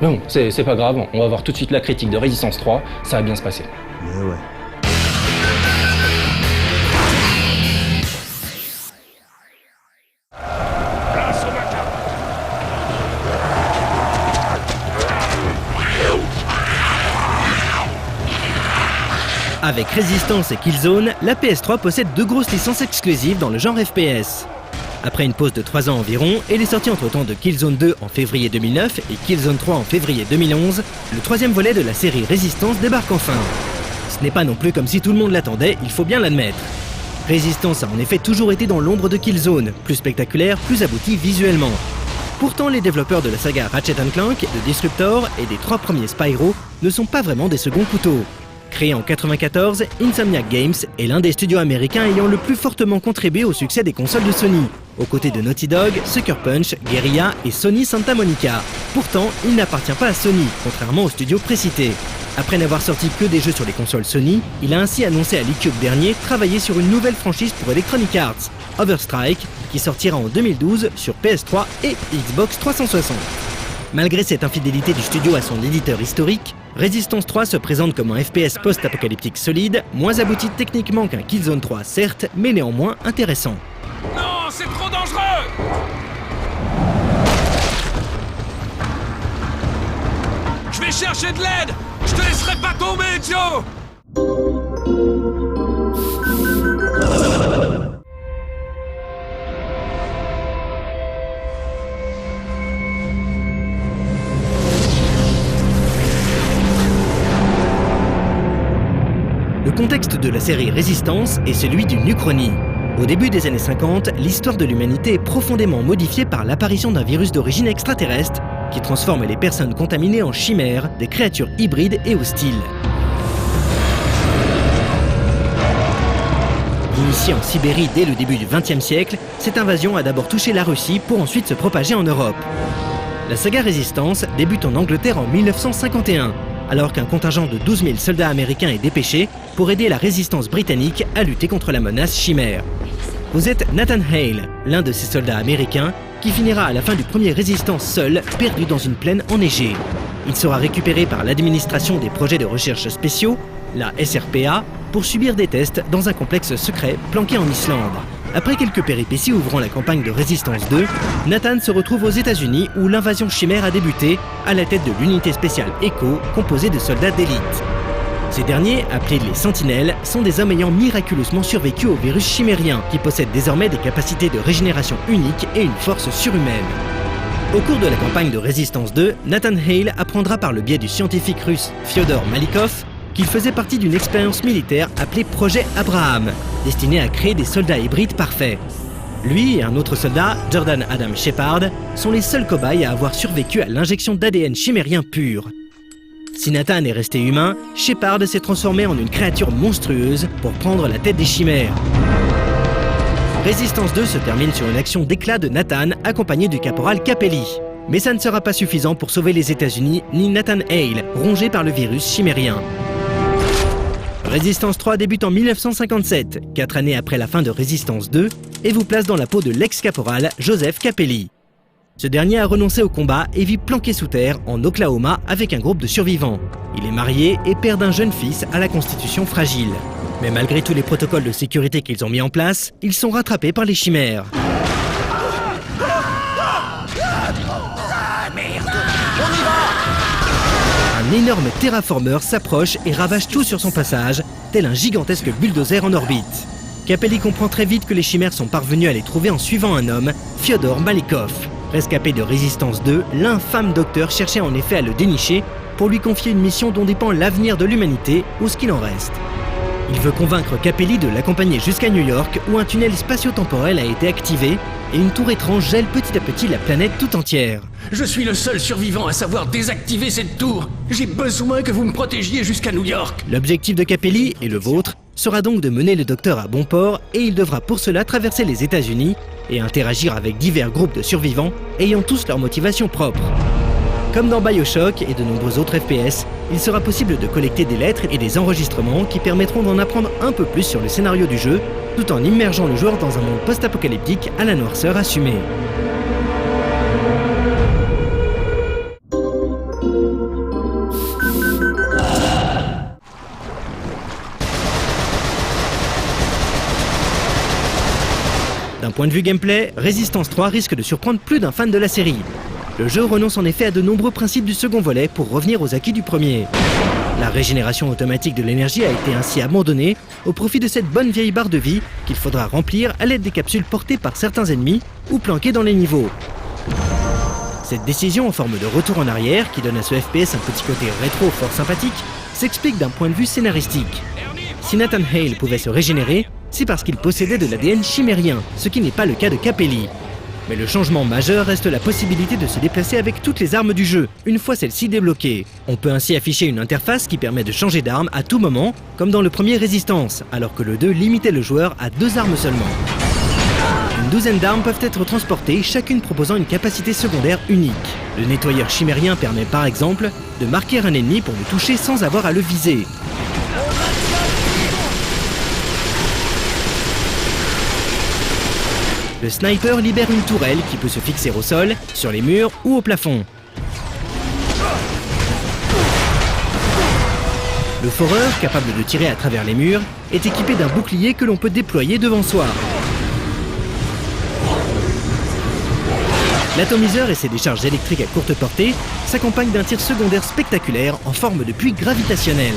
Non, c'est pas grave, on va voir tout de suite la critique de Resistance 3, ça va bien se passer. Mais ouais. Avec Resistance et Killzone, la PS3 possède deux grosses licences exclusives dans le genre FPS. Après une pause de 3 ans environ et les sorties entre-temps de Killzone 2 en février 2009 et Killzone 3 en février 2011, le troisième volet de la série Resistance débarque enfin. Ce n'est pas non plus comme si tout le monde l'attendait, il faut bien l'admettre. Resistance a en effet toujours été dans l'ombre de Killzone, plus spectaculaire, plus abouti visuellement. Pourtant, les développeurs de la saga Ratchet & Clank, de Disruptor et des 3 premiers Spyro ne sont pas vraiment des seconds couteaux. Créé en 1994, Insomniac Games est l'un des studios américains ayant le plus fortement contribué au succès des consoles de Sony, aux côtés de Naughty Dog, Sucker Punch, Guerrilla et Sony Santa Monica. Pourtant, il n'appartient pas à Sony, contrairement aux studios précités. Après n'avoir sorti que des jeux sur les consoles Sony, il a ainsi annoncé à l'E-Cube dernier travailler sur une nouvelle franchise pour Electronic Arts, Overstrike, qui sortira en 2012 sur PS3 et Xbox 360. Malgré cette infidélité du studio à son éditeur historique, Resistance 3 se présente comme un FPS post-apocalyptique solide, moins abouti techniquement qu'un Killzone 3 certes, mais néanmoins intéressant. Non, c'est trop dangereux! Je vais chercher de l'aide! Je te laisserai pas tomber, Joe! Le contexte de la série Resistance est celui d'une uchronie. Au début des années 50, l'histoire de l'humanité est profondément modifiée par l'apparition d'un virus d'origine extraterrestre qui transforme les personnes contaminées en chimères, des créatures hybrides et hostiles. Initiée en Sibérie dès le début du XXe siècle, cette invasion a d'abord touché la Russie pour ensuite se propager en Europe. La saga Resistance débute en Angleterre en 1951, alors qu'un contingent de 12 000 soldats américains est dépêché pour aider la résistance britannique à lutter contre la menace chimère. Vous êtes Nathan Hale, l'un de ces soldats américains qui finira à la fin du premier Résistance seul, perdu dans une plaine enneigée. Il sera récupéré par l'administration des projets de recherche spéciaux, la SRPA, pour subir des tests dans un complexe secret planqué en Islande. Après quelques péripéties ouvrant la campagne de Résistance 2, Nathan se retrouve aux États-Unis où l'invasion chimère a débuté, à la tête de l'unité spéciale Echo, composée de soldats d'élite. Ces derniers, appelés les Sentinelles, sont des hommes ayant miraculeusement survécu au virus chimérien, qui possède désormais des capacités de régénération uniques et une force surhumaine. Au cours de la campagne de Résistance 2, Nathan Hale apprendra par le biais du scientifique russe Fyodor Malikov qu'il faisait partie d'une expérience militaire appelée Projet Abraham, destinée à créer des soldats hybrides parfaits. Lui et un autre soldat, Jordan Adam Shepard, sont les seuls cobayes à avoir survécu à l'injection d'ADN chimérien pur. Si Nathan est resté humain, Shepard s'est transformé en une créature monstrueuse pour prendre la tête des chimères. Résistance 2 se termine sur une action d'éclat de Nathan accompagné du caporal Capelli. Mais ça ne sera pas suffisant pour sauver les États-Unis ni Nathan Hale, rongé par le virus chimérien. Résistance 3 débute en 1957, 4 années après la fin de Résistance 2, et vous place dans la peau de l'ex-caporal Joseph Capelli. Ce dernier a renoncé au combat et vit planqué sous terre en Oklahoma avec un groupe de survivants. Il est marié et père d'un jeune fils à la constitution fragile. Mais malgré tous les protocoles de sécurité qu'ils ont mis en place, ils sont rattrapés par les chimères. Un énorme terraformeur s'approche et ravage tout sur son passage, tel un gigantesque bulldozer en orbite. Capelli comprend très vite que les chimères sont parvenus à les trouver en suivant un homme, Fyodor Malikov. Rescapé de Résistance 2, l'infâme docteur cherchait en effet à le dénicher pour lui confier une mission dont dépend l'avenir de l'humanité ou ce qu'il en reste. Il veut convaincre Capelli de l'accompagner jusqu'à New York où un tunnel spatio-temporel a été activé et une tour étrange gèle petit à petit la planète tout entière. Je suis le seul survivant à savoir désactiver cette tour. J'ai besoin que vous me protégiez jusqu'à New York. L'objectif de Capelli, et le vôtre, sera donc de mener le docteur à bon port et il devra pour cela traverser les États-Unis et interagir avec divers groupes de survivants ayant tous leur motivation propre. Comme dans BioShock et de nombreux autres FPS, il sera possible de collecter des lettres et des enregistrements qui permettront d'en apprendre un peu plus sur le scénario du jeu, tout en immergeant le joueur dans un monde post-apocalyptique à la noirceur assumée. D'un point de vue gameplay, Résistance 3 risque de surprendre plus d'un fan de la série. Le jeu renonce en effet à de nombreux principes du second volet pour revenir aux acquis du premier. La régénération automatique de l'énergie a été ainsi abandonnée au profit de cette bonne vieille barre de vie qu'il faudra remplir à l'aide des capsules portées par certains ennemis ou planquées dans les niveaux. Cette décision en forme de retour en arrière, qui donne à ce FPS un petit côté rétro fort sympathique, s'explique d'un point de vue scénaristique. Si Nathan Hale pouvait se régénérer, c'est parce qu'il possédait de l'ADN chimérien, ce qui n'est pas le cas de Capelli. Mais le changement majeur reste la possibilité de se déplacer avec toutes les armes du jeu, une fois celles-ci débloquées. On peut ainsi afficher une interface qui permet de changer d'arme à tout moment, comme dans le premier Résistance, alors que le 2 limitait le joueur à 2 armes seulement. Une douzaine d'armes peuvent être transportées, chacune proposant une capacité secondaire unique. Le nettoyeur chimérien permet par exemple de marquer un ennemi pour le toucher sans avoir à le viser. Le sniper libère une tourelle qui peut se fixer au sol, sur les murs ou au plafond. Le foreur, capable de tirer à travers les murs, est équipé d'un bouclier que l'on peut déployer devant soi. L'atomiseur et ses décharges électriques à courte portée s'accompagnent d'un tir secondaire spectaculaire en forme de puits gravitationnel.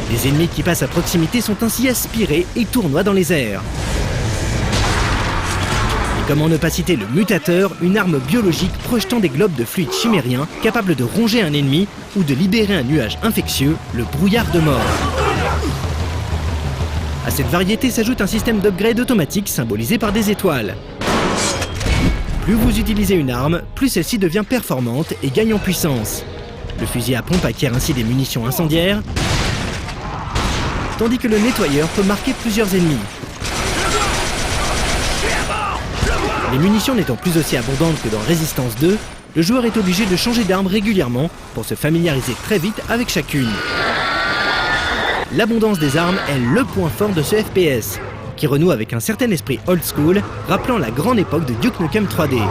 Les ennemis qui passent à proximité sont ainsi aspirés et tournoient dans les airs. Comment ne pas citer le mutateur, une arme biologique projetant des globes de fluide chimérien capable de ronger un ennemi ou de libérer un nuage infectieux, le brouillard de mort. À cette variété s'ajoute un système d'upgrade automatique symbolisé par des étoiles. Plus vous utilisez une arme, plus celle-ci devient performante et gagne en puissance. Le fusil à pompe acquiert ainsi des munitions incendiaires, tandis que le nettoyeur peut marquer plusieurs ennemis. Les munitions n'étant plus aussi abondantes que dans Résistance 2, le joueur est obligé de changer d'arme régulièrement pour se familiariser très vite avec chacune. L'abondance des armes est le point fort de ce FPS, qui renoue avec un certain esprit old school, rappelant la grande époque de Duke Nukem 3D.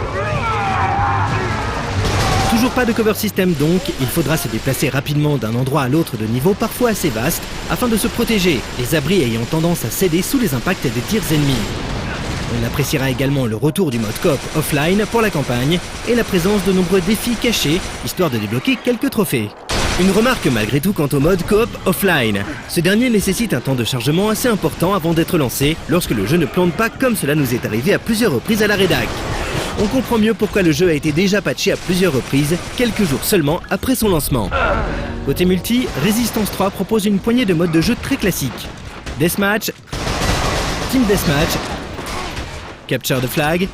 Toujours pas de cover system donc, il faudra se déplacer rapidement d'un endroit à l'autre de niveau parfois assez vaste afin de se protéger, les abris ayant tendance à céder sous les impacts des tirs ennemis. On appréciera également le retour du mode coop offline pour la campagne et la présence de nombreux défis cachés, histoire de débloquer quelques trophées. Une remarque malgré tout quant au mode coop offline. Ce dernier nécessite un temps de chargement assez important avant d'être lancé lorsque le jeu ne plante pas comme cela nous est arrivé à plusieurs reprises à la rédac. On comprend mieux pourquoi le jeu a été déjà patché à plusieurs reprises, quelques jours seulement après son lancement. Côté multi, Resistance 3 propose une poignée de modes de jeu très classiques. Deathmatch, Team Deathmatch, Capture the Flag,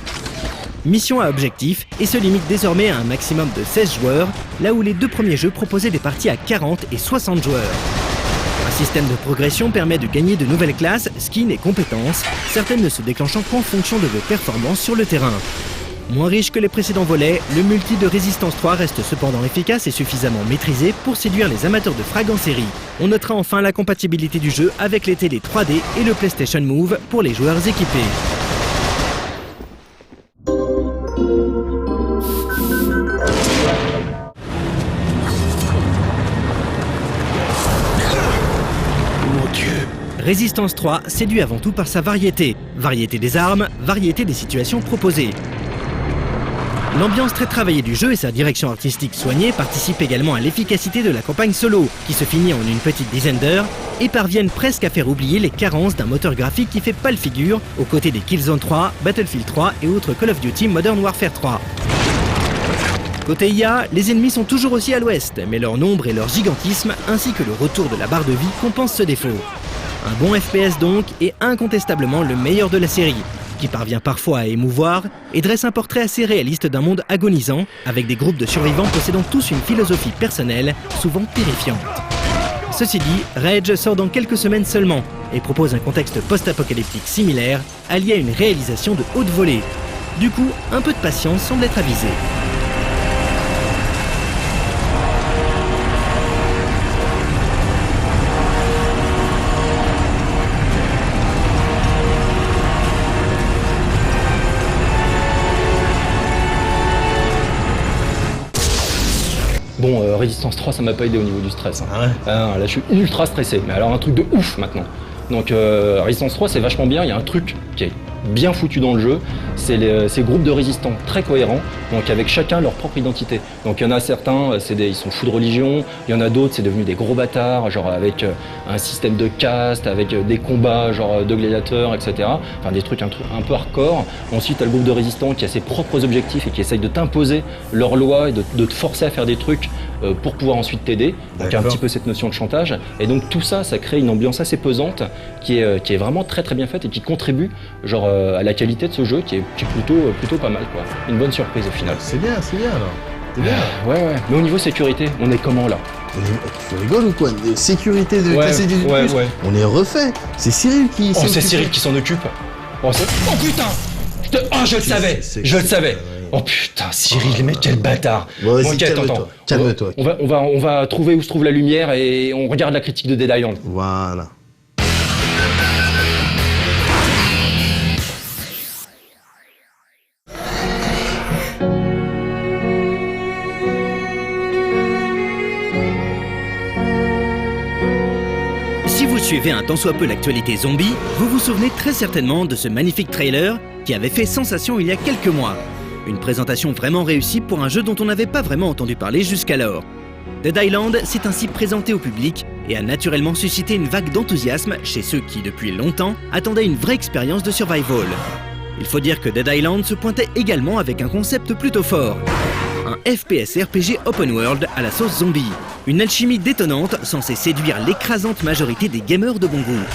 mission à objectif et se limite désormais à un maximum de 16 joueurs, là où les deux premiers jeux proposaient des parties à 40 et 60 joueurs. Un système de progression permet de gagner de nouvelles classes, skins et compétences, certaines ne se déclenchant qu'en fonction de vos performances sur le terrain. Moins riche que les précédents volets, le multi de Resistance 3 reste cependant efficace et suffisamment maîtrisé pour séduire les amateurs de frag en série. On notera enfin la compatibilité du jeu avec les télé 3D et le PlayStation Move pour les joueurs équipés. Resistance 3 séduit avant tout par sa variété. Variété des armes, variété des situations proposées. L'ambiance très travaillée du jeu et sa direction artistique soignée participent également à l'efficacité de la campagne solo, qui se finit en une petite dizaine d'heures, et parviennent presque à faire oublier les carences d'un moteur graphique qui fait pâle figure aux côtés des Killzone 3, Battlefield 3 et autres Call of Duty Modern Warfare 3. Côté IA, les ennemis sont toujours aussi à l'ouest, mais leur nombre et leur gigantisme, ainsi que le retour de la barre de vie compensent ce défaut. Un bon FPS donc, et incontestablement le meilleur de la série, qui parvient parfois à émouvoir et dresse un portrait assez réaliste d'un monde agonisant, avec des groupes de survivants possédant tous une philosophie personnelle, souvent terrifiante. Ceci dit, Rage sort dans quelques semaines seulement, et propose un contexte post-apocalyptique similaire, allié à une réalisation de haute volée. Du coup, un peu de patience semble être avisée. Bon, Resistance 3, ça m'a pas aidé au niveau du stress. Hein. Ah ouais. Là, je suis ultra stressé. Mais alors, un truc de ouf maintenant. Donc, Resistance 3, c'est vachement bien. Il y a un truc qui est bien foutu dans le jeu. C'est ces groupes de résistants très cohérents, donc avec chacun leur propre identité. Donc, il y en a certains, ils sont fous de religion. Il y en a d'autres, c'est devenu des gros bâtards, genre avec un système de caste, avec des combats, genre de gladiateurs, etc. Enfin, des trucs un peu hardcore. Ensuite, tu as le groupe de résistants qui a ses propres objectifs et qui essaye de t'imposer leurs lois et de te forcer à faire des trucs pour pouvoir ensuite t'aider. Donc, il y a un petit peu cette notion de chantage. Et donc, tout ça, ça crée une ambiance assez pesante qui est vraiment très très bien faite et qui contribue genre à la qualité de ce jeu qui est plutôt pas mal, quoi. Une bonne surprise au final. C'est bien alors. C'est bien. Ouais. Mais au niveau sécurité, on est comment là? Tu rigoles ou quoi? Sécurité de classé 18+, on est refait. C'est Cyril qui s'en occupe. C'est Cyril qui s'en occupe. Oh putain! Je le savais! Je le savais! Oh putain, Cyril, mais quel bâtard! Bon, vas-y, calme-toi. On va trouver où se trouve la lumière et on regarde la critique de Dead Island. Voilà. Si vous suivez un tant soit peu l'actualité zombie, vous vous souvenez très certainement de ce magnifique trailer qui avait fait sensation il y a quelques mois. Une présentation vraiment réussie pour un jeu dont on n'avait pas vraiment entendu parler jusqu'alors. Dead Island s'est ainsi présenté au public et a naturellement suscité une vague d'enthousiasme chez ceux qui, depuis longtemps, attendaient une vraie expérience de survival. Il faut dire que Dead Island se pointait également avec un concept plutôt fort. Un FPS RPG open world à la sauce zombie. Une alchimie détonnante censée séduire l'écrasante majorité des gamers de bon goût.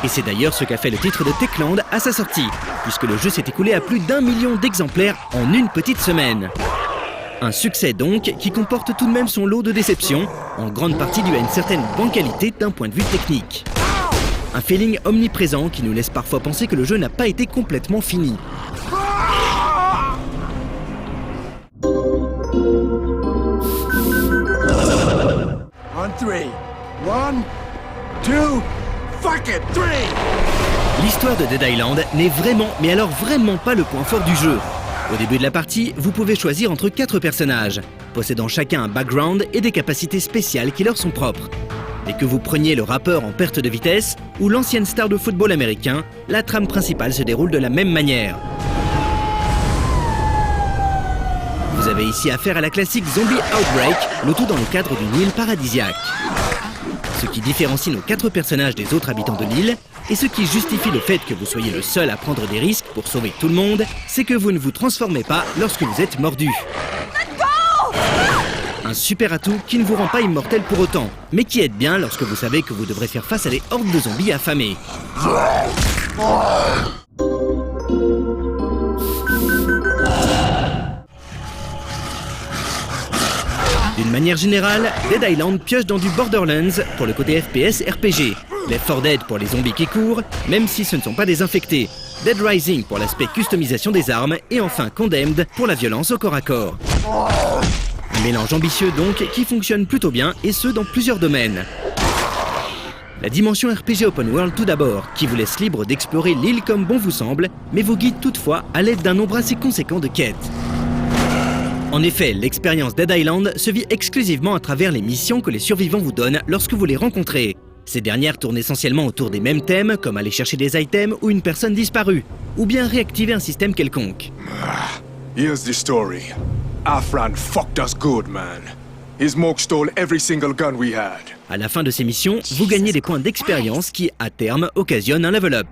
Et c'est d'ailleurs ce qu'a fait le titre de Techland à sa sortie, puisque le jeu s'est écoulé à plus d'1 million d'exemplaires en une petite semaine. Un succès donc qui comporte tout de même son lot de déceptions, en grande partie dû à une certaine bancalité d'un point de vue technique. Un feeling omniprésent qui nous laisse parfois penser que le jeu n'a pas été complètement fini. L'histoire de Dead Island n'est vraiment, mais alors vraiment pas le point fort du jeu. Au début de la partie, vous pouvez choisir entre 4 personnages, possédant chacun un background et des capacités spéciales qui leur sont propres. Et que vous preniez le rappeur en perte de vitesse ou l'ancienne star de football américain, la trame principale se déroule de la même manière. Vous avez ici affaire à la classique Zombie Outbreak, le tout dans le cadre d'une île paradisiaque. Ce qui différencie nos 4 personnages des autres habitants de l'île, et ce qui justifie le fait que vous soyez le seul à prendre des risques pour sauver tout le monde, c'est que vous ne vous transformez pas lorsque vous êtes mordu. Un super atout qui ne vous rend pas immortel pour autant, mais qui aide bien lorsque vous savez que vous devrez faire face à des hordes de zombies affamés. D'une manière générale, Dead Island pioche dans du Borderlands pour le côté FPS RPG, Left 4 Dead pour les zombies qui courent, même si ce ne sont pas des infectés, Dead Rising pour l'aspect customisation des armes, et enfin Condemned pour la violence au corps à corps. Un mélange ambitieux donc, qui fonctionne plutôt bien, et ce dans plusieurs domaines. La dimension RPG Open World tout d'abord, qui vous laisse libre d'explorer l'île comme bon vous semble, mais vous guide toutefois à l'aide d'un nombre assez conséquent de quêtes. En effet, l'expérience Dead Island se vit exclusivement à travers les missions que les survivants vous donnent lorsque vous les rencontrez. Ces dernières tournent essentiellement autour des mêmes thèmes, comme aller chercher des items ou une personne disparue, ou bien réactiver un système quelconque. Here's the story. Our friend fucked us good, man. His Morg stole every single gun we had. À la fin de ces missions, vous gagnez des points d'expérience qui, à terme, occasionnent un level up.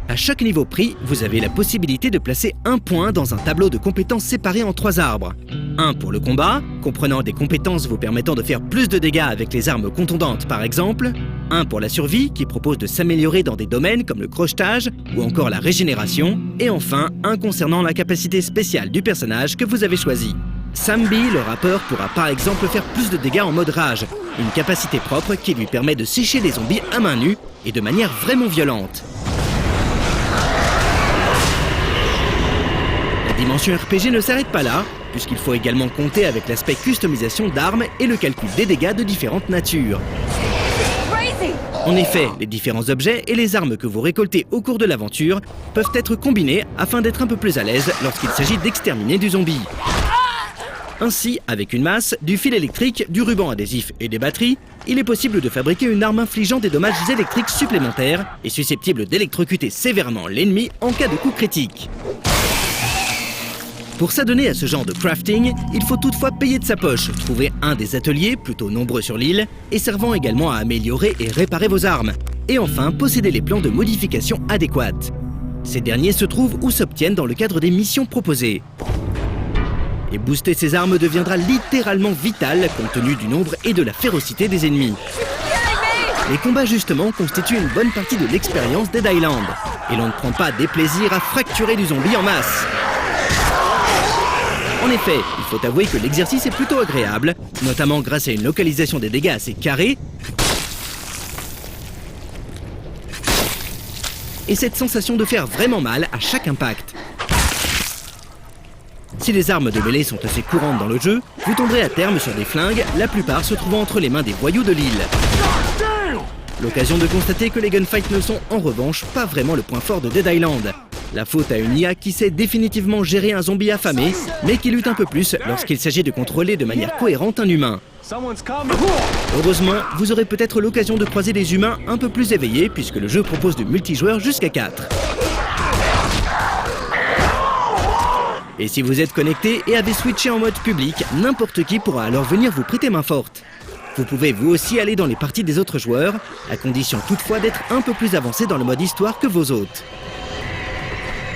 À chaque niveau pris, vous avez la possibilité de placer un point dans un tableau de compétences séparé en 3 arbres. Un pour le combat, comprenant des compétences vous permettant de faire plus de dégâts avec les armes contondantes par exemple. Un pour la survie, qui propose de s'améliorer dans des domaines comme le crochetage ou encore la régénération. Et enfin, un concernant la capacité spéciale du personnage que vous avez choisi. Sam B, le rappeur, pourra par exemple faire plus de dégâts en mode rage, une capacité propre qui lui permet de sécher les zombies à main nue et de manière vraiment violente. La dimension RPG ne s'arrête pas là, puisqu'il faut également compter avec l'aspect customisation d'armes et le calcul des dégâts de différentes natures. En effet, les différents objets et les armes que vous récoltez au cours de l'aventure peuvent être combinés afin d'être un peu plus à l'aise lorsqu'il s'agit d'exterminer du zombie. Ainsi, avec une masse, du fil électrique, du ruban adhésif et des batteries, il est possible de fabriquer une arme infligeant des dommages électriques supplémentaires et susceptible d'électrocuter sévèrement l'ennemi en cas de coup critique. Pour s'adonner à ce genre de crafting, il faut toutefois payer de sa poche, trouver un des ateliers, plutôt nombreux sur l'île, et servant également à améliorer et réparer vos armes. Et enfin, posséder les plans de modification adéquates. Ces derniers se trouvent ou s'obtiennent dans le cadre des missions proposées. Et booster ses armes deviendra littéralement vital compte tenu du nombre et de la férocité des ennemis. Les combats justement constituent une bonne partie de l'expérience Dead Island, et l'on ne prend pas déplaisir à fracturer du zombie en masse. En effet, il faut avouer que l'exercice est plutôt agréable, notamment grâce à une localisation des dégâts assez carrée, et cette sensation de faire vraiment mal à chaque impact. Si les armes de mêlée sont assez courantes dans le jeu, vous tomberez à terme sur des flingues, la plupart se trouvant entre les mains des voyous de l'île. L'occasion de constater que les gunfights ne sont en revanche pas vraiment le point fort de Dead Island. La faute à une IA qui sait définitivement gérer un zombie affamé, mais qui lutte un peu plus lorsqu'il s'agit de contrôler de manière cohérente un humain. Heureusement, vous aurez peut-être l'occasion de croiser des humains un peu plus éveillés, puisque le jeu propose de multijoueurs jusqu'à 4. Et si vous êtes connecté et avez switché en mode public, n'importe qui pourra alors venir vous prêter main forte. Vous pouvez vous aussi aller dans les parties des autres joueurs, à condition toutefois d'être un peu plus avancé dans le mode histoire que vos hôtes.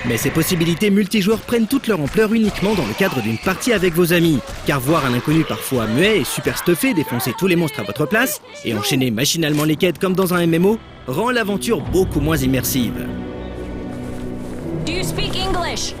Mais ces possibilités multijoueurs prennent toute leur ampleur uniquement dans le cadre d'une partie avec vos amis, car voir un inconnu parfois muet et super stuffé défoncer tous les monstres à votre place, et enchaîner machinalement les quêtes comme dans un MMO, rend l'aventure beaucoup moins immersive. Do you speak English?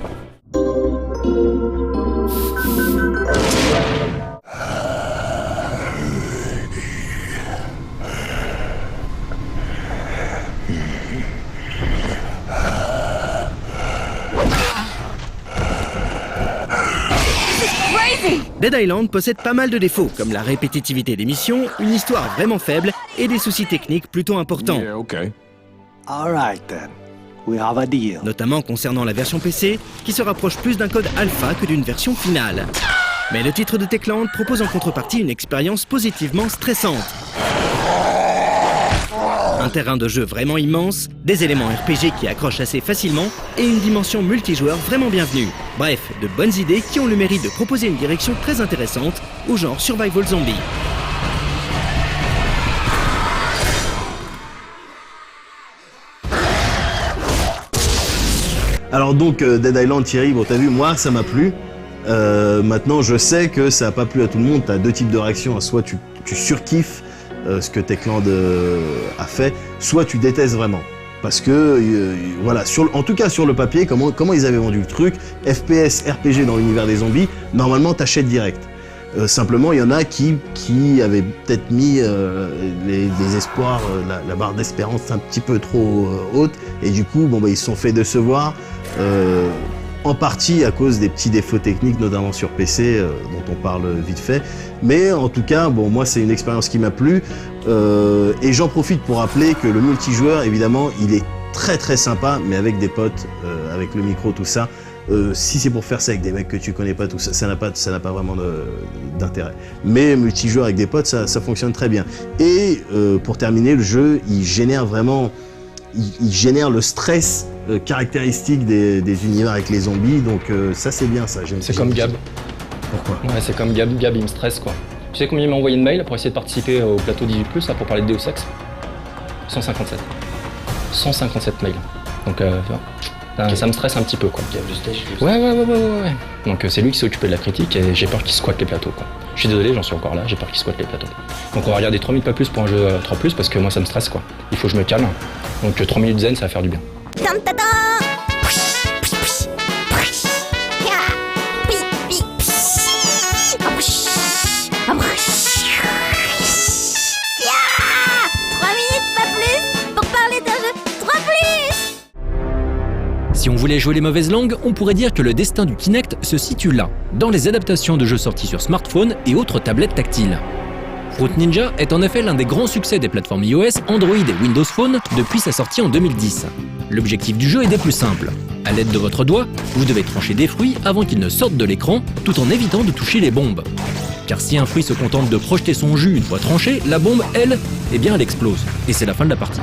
Dead Island possède pas mal de défauts, comme la répétitivité des missions, une histoire vraiment faible et des soucis techniques plutôt importants. Alright then. We have a deal. Notamment concernant la version PC, qui se rapproche plus d'un code alpha que d'une version finale. Mais le titre de Techland propose en contrepartie une expérience positivement stressante. Un terrain de jeu vraiment immense, des éléments RPG qui accrochent assez facilement et une dimension multijoueur vraiment bienvenue. Bref, de bonnes idées qui ont le mérite de proposer une direction très intéressante au genre Survival Zombie. Alors donc Dead Island, Thierry, bon t'as vu, moi ça m'a plu. Maintenant je sais que ça n'a pas plu à tout le monde, t'as deux types de réactions, soit tu surkiffes ce que Techland a fait, soit tu détestes vraiment. Parce que, voilà, en tout cas sur le papier, comment ils avaient vendu le truc, FPS, RPG dans l'univers des zombies, normalement t'achètes direct. Simplement, il y en a qui avaient peut-être mis les espoirs, la barre d'espérance un petit peu trop haute, et du coup, bon, bah, ils se sont fait décevoir, en partie à cause des petits défauts techniques, notamment sur PC, dont on parle vite fait. Mais en tout cas, bon, moi, c'est une expérience qui m'a plu, et j'en profite pour rappeler que le multijoueur, évidemment, il est très très sympa, mais avec des potes, avec le micro, tout ça. Si c'est pour faire ça avec des mecs que tu connais pas, tout ça, ça n'a pas vraiment d'intérêt. Mais multijoueur avec des potes, ça fonctionne très bien. Et pour terminer, le jeu, il génère vraiment, il génère le stress caractéristique des univers avec les zombies. Donc ça, c'est bien, ça. C'est comme Gab. Pourquoi? Ouais, c'est comme Gab. Gab, il me stresse, quoi. Tu sais combien il m'a envoyé de mails pour essayer de participer au plateau 18+, là, pour parler de Deus Ex? 157. 157 mails. Donc, tu vois. Ça me stresse un petit peu, quoi. Ouais. Donc c'est lui qui s'est occupé de la critique et j'ai peur qu'il squatte les plateaux, quoi. Je suis désolé, j'en suis encore là, j'ai peur qu'il squatte les plateaux. Donc on va regarder 3 minutes pas plus pour un jeu 3+, parce que moi ça me stresse, quoi. Il faut que je me calme. Donc 3 minutes zen, ça va faire du bien. Si on voulait jouer les mauvaises langues, on pourrait dire que le destin du Kinect se situe là, dans les adaptations de jeux sortis sur smartphone et autres tablettes tactiles. Fruit Ninja est en effet l'un des grands succès des plateformes iOS, Android et Windows Phone depuis sa sortie en 2010. L'objectif du jeu est des plus simples. À l'aide de votre doigt, vous devez trancher des fruits avant qu'ils ne sortent de l'écran, tout en évitant de toucher les bombes. Car si un fruit se contente de projeter son jus une fois tranché, la bombe, elle, elle explose. Et c'est la fin de la partie.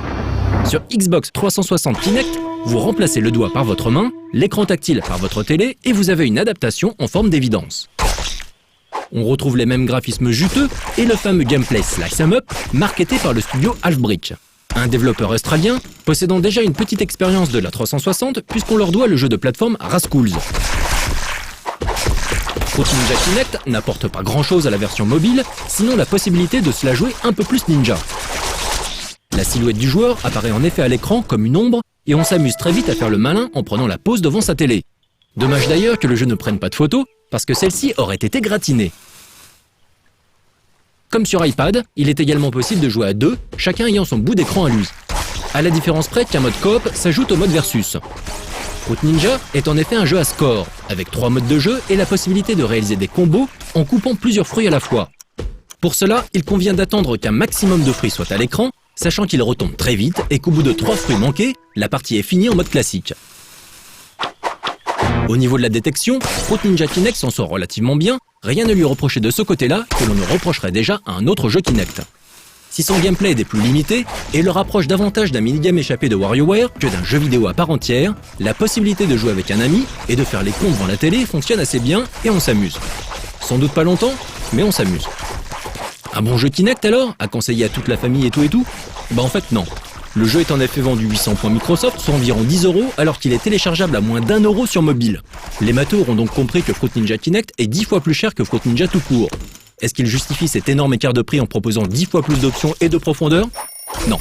Sur Xbox 360 Kinect, vous remplacez le doigt par votre main, l'écran tactile par votre télé et vous avez une adaptation en forme d'évidence. On retrouve les mêmes graphismes juteux et le fameux gameplay Slice 'em Up marketé par le studio Half-Brick. Un développeur australien possédant déjà une petite expérience de la 360 puisqu'on leur doit le jeu de plateforme Rascals. Fruit Ninja Kinect n'apporte pas grand chose à la version mobile, sinon la possibilité de se la jouer un peu plus ninja. La silhouette du joueur apparaît en effet à l'écran comme une ombre et on s'amuse très vite à faire le malin en prenant la pause devant sa télé. Dommage d'ailleurs que le jeu ne prenne pas de photos, parce que celle-ci aurait été gratinée. Comme sur iPad, il est également possible de jouer à deux, chacun ayant son bout d'écran à lui. À la différence près qu'un mode coop s'ajoute au mode versus. Fruit Ninja est en effet un jeu à score, avec 3 modes de jeu et la possibilité de réaliser des combos en coupant plusieurs fruits à la fois. Pour cela, il convient d'attendre qu'un maximum de fruits soit à l'écran, sachant qu'il retombe très vite et qu'au bout de 3 fruits manqués, la partie est finie en mode classique. Au niveau de la détection, Fruit Ninja Kinect s'en sort relativement bien, rien ne lui reprocher de ce côté-là que l'on ne reprocherait déjà à un autre jeu Kinect. Si son gameplay est des plus limités et le rapproche davantage d'un minigame échappé de WarioWare que d'un jeu vidéo à part entière, la possibilité de jouer avec un ami et de faire les cons devant la télé fonctionne assez bien et on s'amuse. Sans doute pas longtemps, mais on s'amuse. Un bon jeu Kinect alors, à conseiller à toute la famille et tout? Bah en fait non. Le jeu est en effet vendu 800 points Microsoft, soit environ 10 € alors qu'il est téléchargeable à moins d'1 € sur mobile. Les matheux ont donc compris que Fruit Ninja Kinect est 10 fois plus cher que Fruit Ninja tout court. Est-ce qu'il justifie cet énorme écart de prix en proposant 10 fois plus d'options et de profondeur? Non.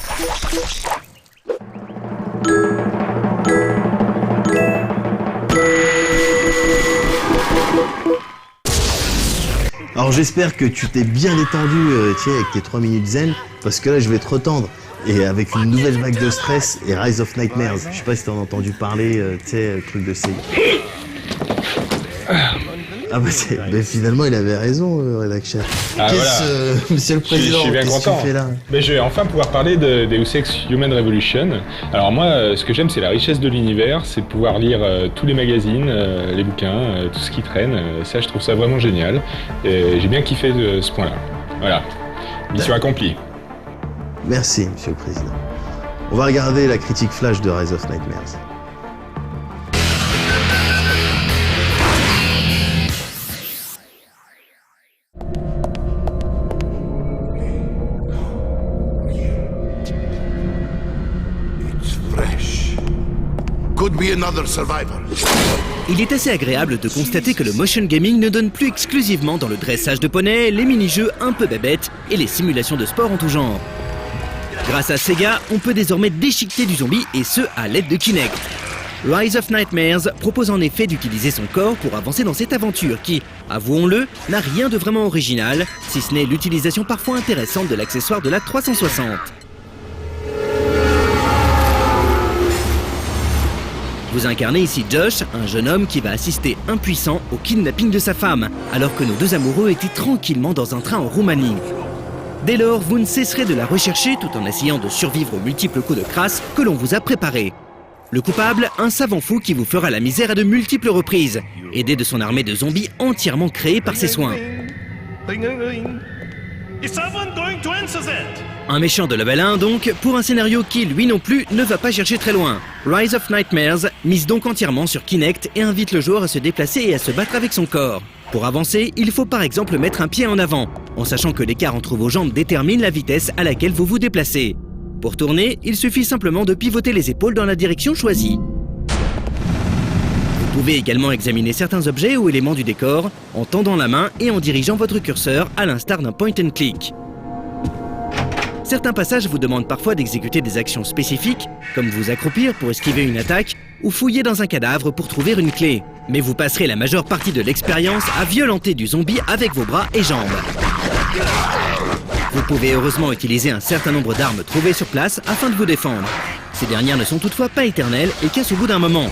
Alors j'espère que tu t'es bien détendu avec tes 3 minutes zen, parce que là je vais te retendre. Et avec une nouvelle vague de stress et Rise of Nightmares. Je sais pas si t'en as entendu parler, truc de série. Ah bah mais finalement il avait raison, rédacteur. Monsieur le Président, je suis bien qu'est-ce content. que tu fais là? Mais je vais enfin pouvoir parler de Deus Ex Human Revolution. Alors moi, ce que j'aime, c'est la richesse de l'univers, c'est de pouvoir lire tous les magazines, les bouquins, tout ce qui traîne. Ça, je trouve ça vraiment génial. Et j'ai bien kiffé de ce point-là. Voilà, mission accomplie. Merci, Monsieur le Président. On va regarder la critique flash de Rise of Nightmares. Could be another survivor. Il est assez agréable de constater que le motion gaming ne donne plus exclusivement dans le dressage de poney, les mini-jeux un peu bébêtes et les simulations de sport en tout genre. Grâce à Sega, on peut désormais déchiqueter du zombie et ce à l'aide de Kinect. Rise of Nightmares propose en effet d'utiliser son corps pour avancer dans cette aventure qui, avouons-le, n'a rien de vraiment original, si ce n'est l'utilisation parfois intéressante de l'accessoire de la 360. Vous incarnez ici Josh, un jeune homme qui va assister impuissant au kidnapping de sa femme, alors que nos deux amoureux étaient tranquillement dans un train en Roumanie. Dès lors, vous ne cesserez de la rechercher tout en essayant de survivre aux multiples coups de crasse que l'on vous a préparés. Le coupable, un savant fou qui vous fera la misère à de multiples reprises, aidé de son armée de zombies entièrement créée par ses soins. Un méchant de level 1 donc, pour un scénario qui, lui non plus, ne va pas chercher très loin. Rise of Nightmares mise donc entièrement sur Kinect et invite le joueur à se déplacer et à se battre avec son corps. Pour avancer, il faut par exemple mettre un pied en avant, en sachant que l'écart entre vos jambes détermine la vitesse à laquelle vous vous déplacez. Pour tourner, il suffit simplement de pivoter les épaules dans la direction choisie. Vous pouvez également examiner certains objets ou éléments du décor en tendant la main et en dirigeant votre curseur à l'instar d'un point and click. Certains passages vous demandent parfois d'exécuter des actions spécifiques, comme vous accroupir pour esquiver une attaque ou fouiller dans un cadavre pour trouver une clé. Mais vous passerez la majeure partie de l'expérience à violenter du zombie avec vos bras et jambes. Vous pouvez heureusement utiliser un certain nombre d'armes trouvées sur place afin de vous défendre. Ces dernières ne sont toutefois pas éternelles et cassent au bout d'un moment.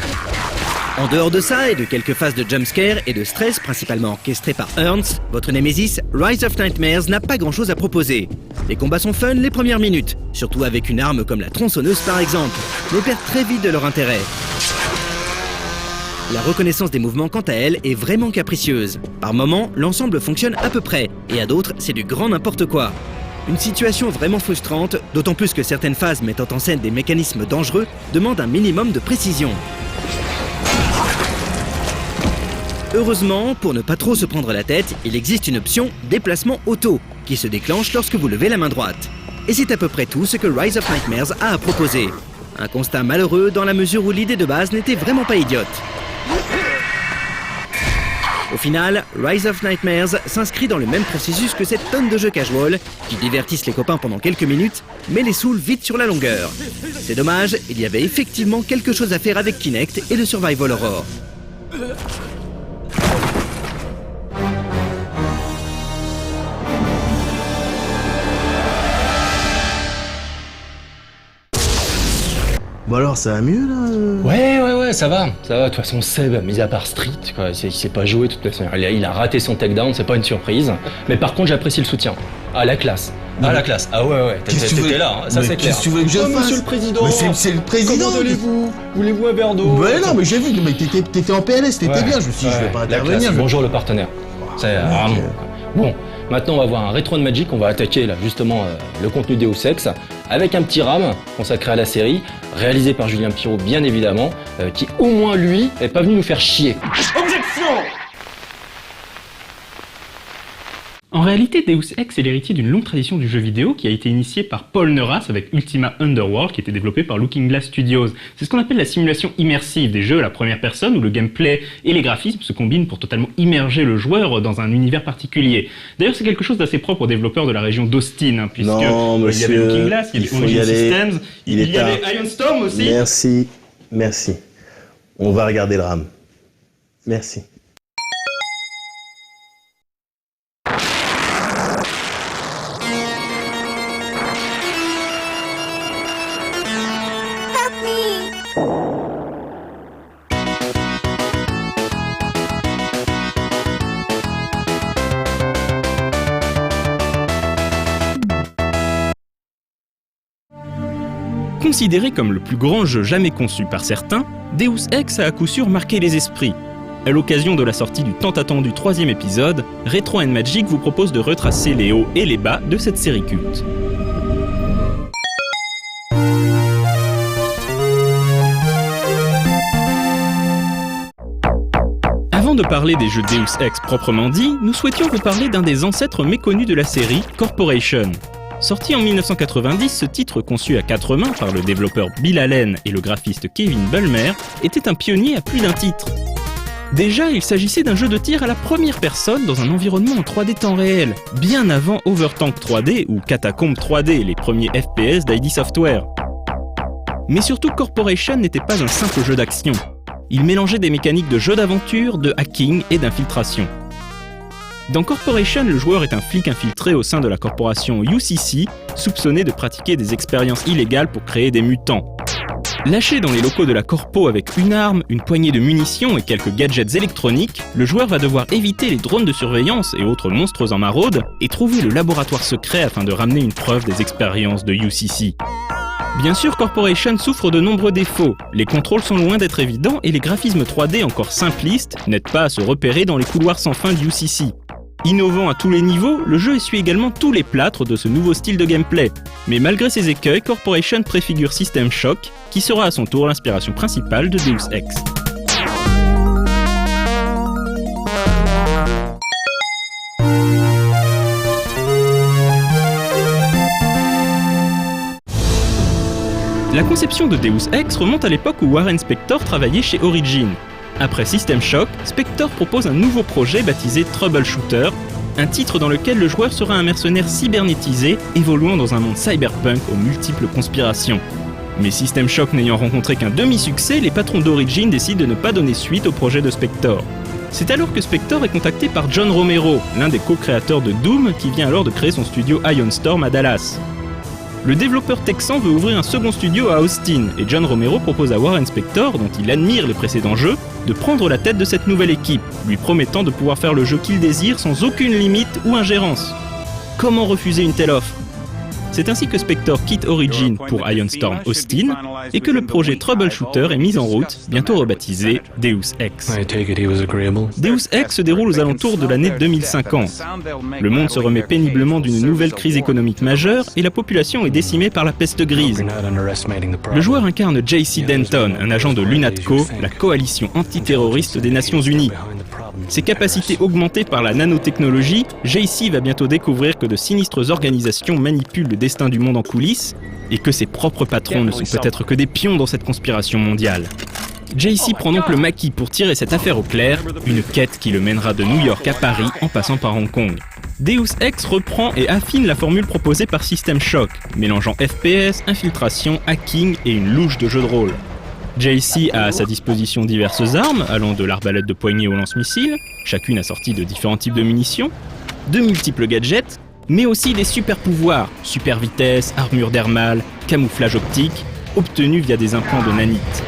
En dehors de ça et de quelques phases de jumpscare et de stress principalement orchestrées par Ernst, votre Nemesis, Rise of Nightmares n'a pas grand chose à proposer. Les combats sont fun les premières minutes, surtout avec une arme comme la tronçonneuse par exemple, mais perdent très vite de leur intérêt. La reconnaissance des mouvements quant à elle est vraiment capricieuse. Par moments, l'ensemble fonctionne à peu près, et à d'autres, c'est du grand n'importe quoi. Une situation vraiment frustrante, d'autant plus que certaines phases mettant en scène des mécanismes dangereux demandent un minimum de précision. Heureusement, pour ne pas trop se prendre la tête, il existe une option déplacement auto qui se déclenche lorsque vous levez la main droite. Et c'est à peu près tout ce que Rise of Nightmares a à proposer. Un constat malheureux dans la mesure où l'idée de base n'était vraiment pas idiote. Au final, Rise of Nightmares s'inscrit dans le même processus que cette tonne de jeux casual qui divertissent les copains pendant quelques minutes, mais les saoulent vite sur la longueur. C'est dommage, il y avait effectivement quelque chose à faire avec Kinect et le Survival Horror. Bon alors, ça va mieux là Ouais, ça va. De toute façon, Seb, mis à part Street, quoi, il s'est pas joué de toute façon. Il a raté son takedown, c'est pas une surprise. Mais par contre, j'apprécie le soutien. Ah, la classe. La classe. Ah ouais, t'étais là, hein, ça c'est clair. Qu'est-ce que tu veux que je fasse? Monsieur le Président. Mais c'est le Président. Comment allez-vous? Voulez-vous un verre d'eau? Ouais, non, mais j'ai vu, mais t'étais en PLS, t'étais bien. Je me suis dit, je vais pas intervenir. Bonjour le partenaire. Bon, maintenant on va voir un rétro de Magic, on va attaquer là justement le contenu Deus Ex avec un petit RAM consacré à la série, réalisé par Julien Pirot bien évidemment, qui au moins lui est pas venu nous faire chier. Objection! En réalité, Deus Ex est l'héritier d'une longue tradition du jeu vidéo qui a été initiée par Paul Neurath avec Ultima Underworld qui était développé par Looking Glass Studios. C'est ce qu'on appelle la simulation immersive des jeux à la première personne où le gameplay et les graphismes se combinent pour totalement immerger le joueur dans un univers particulier. D'ailleurs, c'est quelque chose d'assez propre aux développeurs de la région d'Austin, puisque il y avait Looking Glass, il y avait Origin Systems, il y avait Iron Storm aussi. Merci. On va regarder le RAM. Merci. Considéré comme le plus grand jeu jamais conçu par certains, Deus Ex a à coup sûr marqué les esprits. À l'occasion de la sortie du tant attendu 3e épisode, Retro & Magic vous propose de retracer les hauts et les bas de cette série culte. Avant de parler des jeux Deus Ex proprement dit, nous souhaitions vous parler d'un des ancêtres méconnus de la série, Corporation. Sorti en 1990, ce titre conçu à 4 mains par le développeur Bill Allen et le graphiste Kevin Bullmer était un pionnier à plus d'un titre. Déjà, il s'agissait d'un jeu de tir à la première personne dans un environnement en 3D temps réel, bien avant Overtank 3D ou Catacomb 3D, les premiers FPS d'ID Software. Mais surtout, Corporation n'était pas un simple jeu d'action. Il mélangeait des mécaniques de jeu d'aventure, de hacking et d'infiltration. Dans Corporation, le joueur est un flic infiltré au sein de la corporation UCC, soupçonné de pratiquer des expériences illégales pour créer des mutants. Lâché dans les locaux de la corpo avec une arme, une poignée de munitions et quelques gadgets électroniques, le joueur va devoir éviter les drones de surveillance et autres monstres en maraude et trouver le laboratoire secret afin de ramener une preuve des expériences de UCC. Bien sûr, Corporation souffre de nombreux défauts. Les contrôles sont loin d'être évidents et les graphismes 3D encore simplistes n'aident pas à se repérer dans les couloirs sans fin de UCC. Innovant à tous les niveaux, le jeu essuie également tous les plâtres de ce nouveau style de gameplay. Mais malgré ses écueils, Corporation préfigure System Shock, qui sera à son tour l'inspiration principale de Deus Ex. La conception de Deus Ex remonte à l'époque où Warren Spector travaillait chez Origin. Après System Shock, Spector propose un nouveau projet baptisé Troubleshooter, un titre dans lequel le joueur sera un mercenaire cybernétisé évoluant dans un monde cyberpunk aux multiples conspirations. Mais System Shock n'ayant rencontré qu'un demi-succès, les patrons d'Origin décident de ne pas donner suite au projet de Spector. C'est alors que Spector est contacté par John Romero, l'un des co-créateurs de Doom, qui vient alors de créer son studio Ion Storm à Dallas. Le développeur texan veut ouvrir un second studio à Austin, et John Romero propose à Warren Spector, dont il admire les précédents jeux, de prendre la tête de cette nouvelle équipe, lui promettant de pouvoir faire le jeu qu'il désire sans aucune limite ou ingérence. Comment refuser une telle offre ? C'est ainsi que Spector quitte Origin pour Ion Storm Austin, et que le projet Troubleshooter est mis en route, bientôt rebaptisé Deus Ex. Deus Ex se déroule aux alentours de l'année 2050. Le monde se remet péniblement d'une nouvelle crise économique majeure et la population est décimée par la peste grise. Le joueur incarne JC Denton, un agent de l'UNATCO, la coalition antiterroriste des Nations Unies. Ses capacités augmentées par la nanotechnologie, JC va bientôt découvrir que de sinistres organisations manipulent le destin du monde en coulisses et que ses propres patrons ne sont peut-être que des pions dans cette conspiration mondiale. JC prend donc le maquis pour tirer cette affaire au clair, une quête qui le mènera de New York à Paris en passant par Hong Kong. Deus Ex reprend et affine la formule proposée par System Shock, mélangeant FPS, infiltration, hacking et une louche de jeu de rôle. JC a à sa disposition diverses armes, allant de l'arbalète de poignée au lance-missiles, chacune assortie de différents types de munitions, de multiples gadgets, mais aussi des super pouvoirs, super vitesse, armure dermale, camouflage optique, obtenus via des implants de nanite.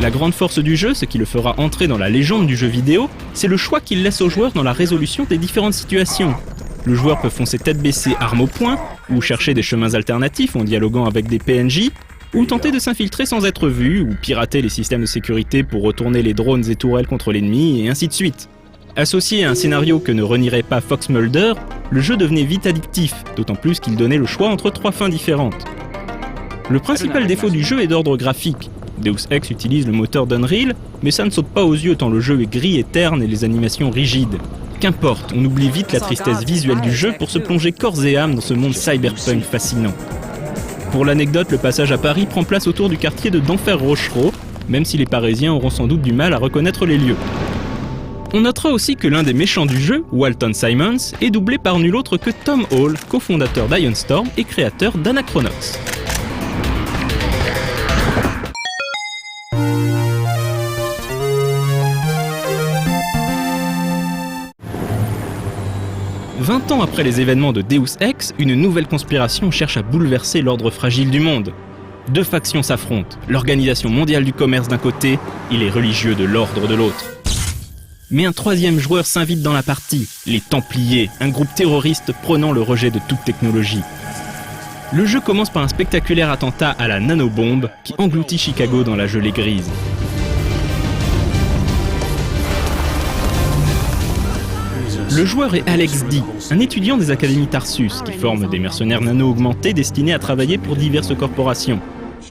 La grande force du jeu, ce qui le fera entrer dans la légende du jeu vidéo, c'est le choix qu'il laisse aux joueurs dans la résolution des différentes situations. Le joueur peut foncer tête baissée, arme au poing, ou chercher des chemins alternatifs en dialoguant avec des PNJ, ou tenter de s'infiltrer sans être vu, ou pirater les systèmes de sécurité pour retourner les drones et tourelles contre l'ennemi, et ainsi de suite. Associé à un scénario que ne renierait pas Fox Mulder, le jeu devenait vite addictif, d'autant plus qu'il donnait le choix entre 3 fins différentes. Le principal défaut du jeu est d'ordre graphique. Deus Ex utilise le moteur d'Unreal, mais ça ne saute pas aux yeux tant le jeu est gris et terne et les animations rigides. Qu'importe, on oublie vite la tristesse visuelle du jeu pour se plonger corps et âme dans ce monde cyberpunk fascinant. Pour l'anecdote, le passage à Paris prend place autour du quartier de d'Enfer Rochereau, même si les Parisiens auront sans doute du mal à reconnaître les lieux. On notera aussi que l'un des méchants du jeu, Walton Simons, est doublé par nul autre que Tom Hall, cofondateur d'Ion Storm et créateur d'Anachronox. « 20 ans après les événements de Deus Ex, une nouvelle conspiration cherche à bouleverser l'ordre fragile du monde. 2 factions s'affrontent, l'Organisation mondiale du commerce d'un côté et les religieux de l'ordre de l'autre. Mais un 3e joueur s'invite dans la partie, les Templiers, un groupe terroriste prônant le rejet de toute technologie. Le jeu commence par un spectaculaire attentat à la nanobombe qui engloutit Chicago dans la gelée grise. Le joueur est Alex D, un étudiant des académies Tarsus qui forme des mercenaires nano-augmentés destinés à travailler pour diverses corporations.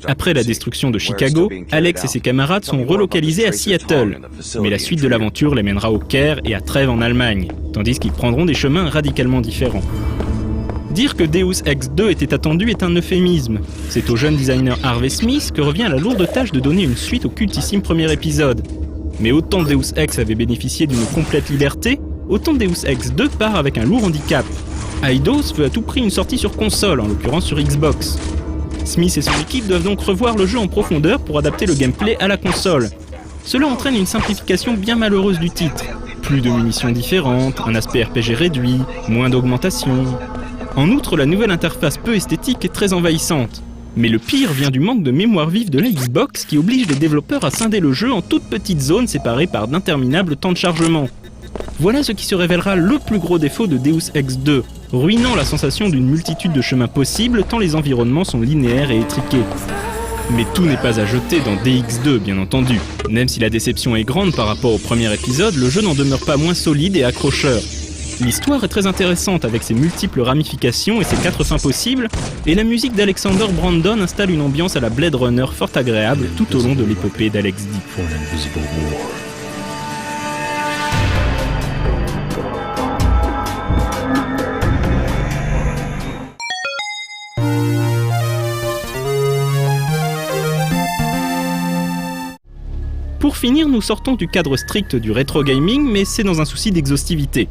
Après la destruction de Chicago, Alex et ses camarades sont relocalisés à Seattle, mais la suite de l'aventure les mènera au Caire et à Trèves en Allemagne, tandis qu'ils prendront des chemins radicalement différents. Dire que Deus Ex 2 était attendu est un euphémisme. C'est au jeune designer Harvey Smith que revient la lourde tâche de donner une suite au cultissime premier épisode. Mais autant Deus Ex avait bénéficié d'une complète liberté, autant Deus Ex 2 part avec un lourd handicap. Eidos veut à tout prix une sortie sur console, en l'occurrence sur Xbox. Smith et son équipe doivent donc revoir le jeu en profondeur pour adapter le gameplay à la console. Cela entraîne une simplification bien malheureuse du titre. Plus de munitions différentes, un aspect RPG réduit, moins d'augmentation. En outre, la nouvelle interface peu esthétique est très envahissante. Mais le pire vient du manque de mémoire vive de la Xbox qui oblige les développeurs à scinder le jeu en toutes petites zones séparées par d'interminables temps de chargement. Voilà ce qui se révélera le plus gros défaut de Deus Ex 2, ruinant la sensation d'une multitude de chemins possibles tant les environnements sont linéaires et étriqués. Mais tout n'est pas à jeter dans DX2 bien entendu. Même si la déception est grande par rapport au premier épisode, le jeu n'en demeure pas moins solide et accrocheur. L'histoire est très intéressante avec ses multiples ramifications et ses 4 fins possibles, et la musique d'Alexander Brandon installe une ambiance à la Blade Runner fort agréable tout au long de l'épopée d'Alex D. Pour finir, nous sortons du cadre strict du rétro gaming, mais c'est dans un souci d'exhaustivité.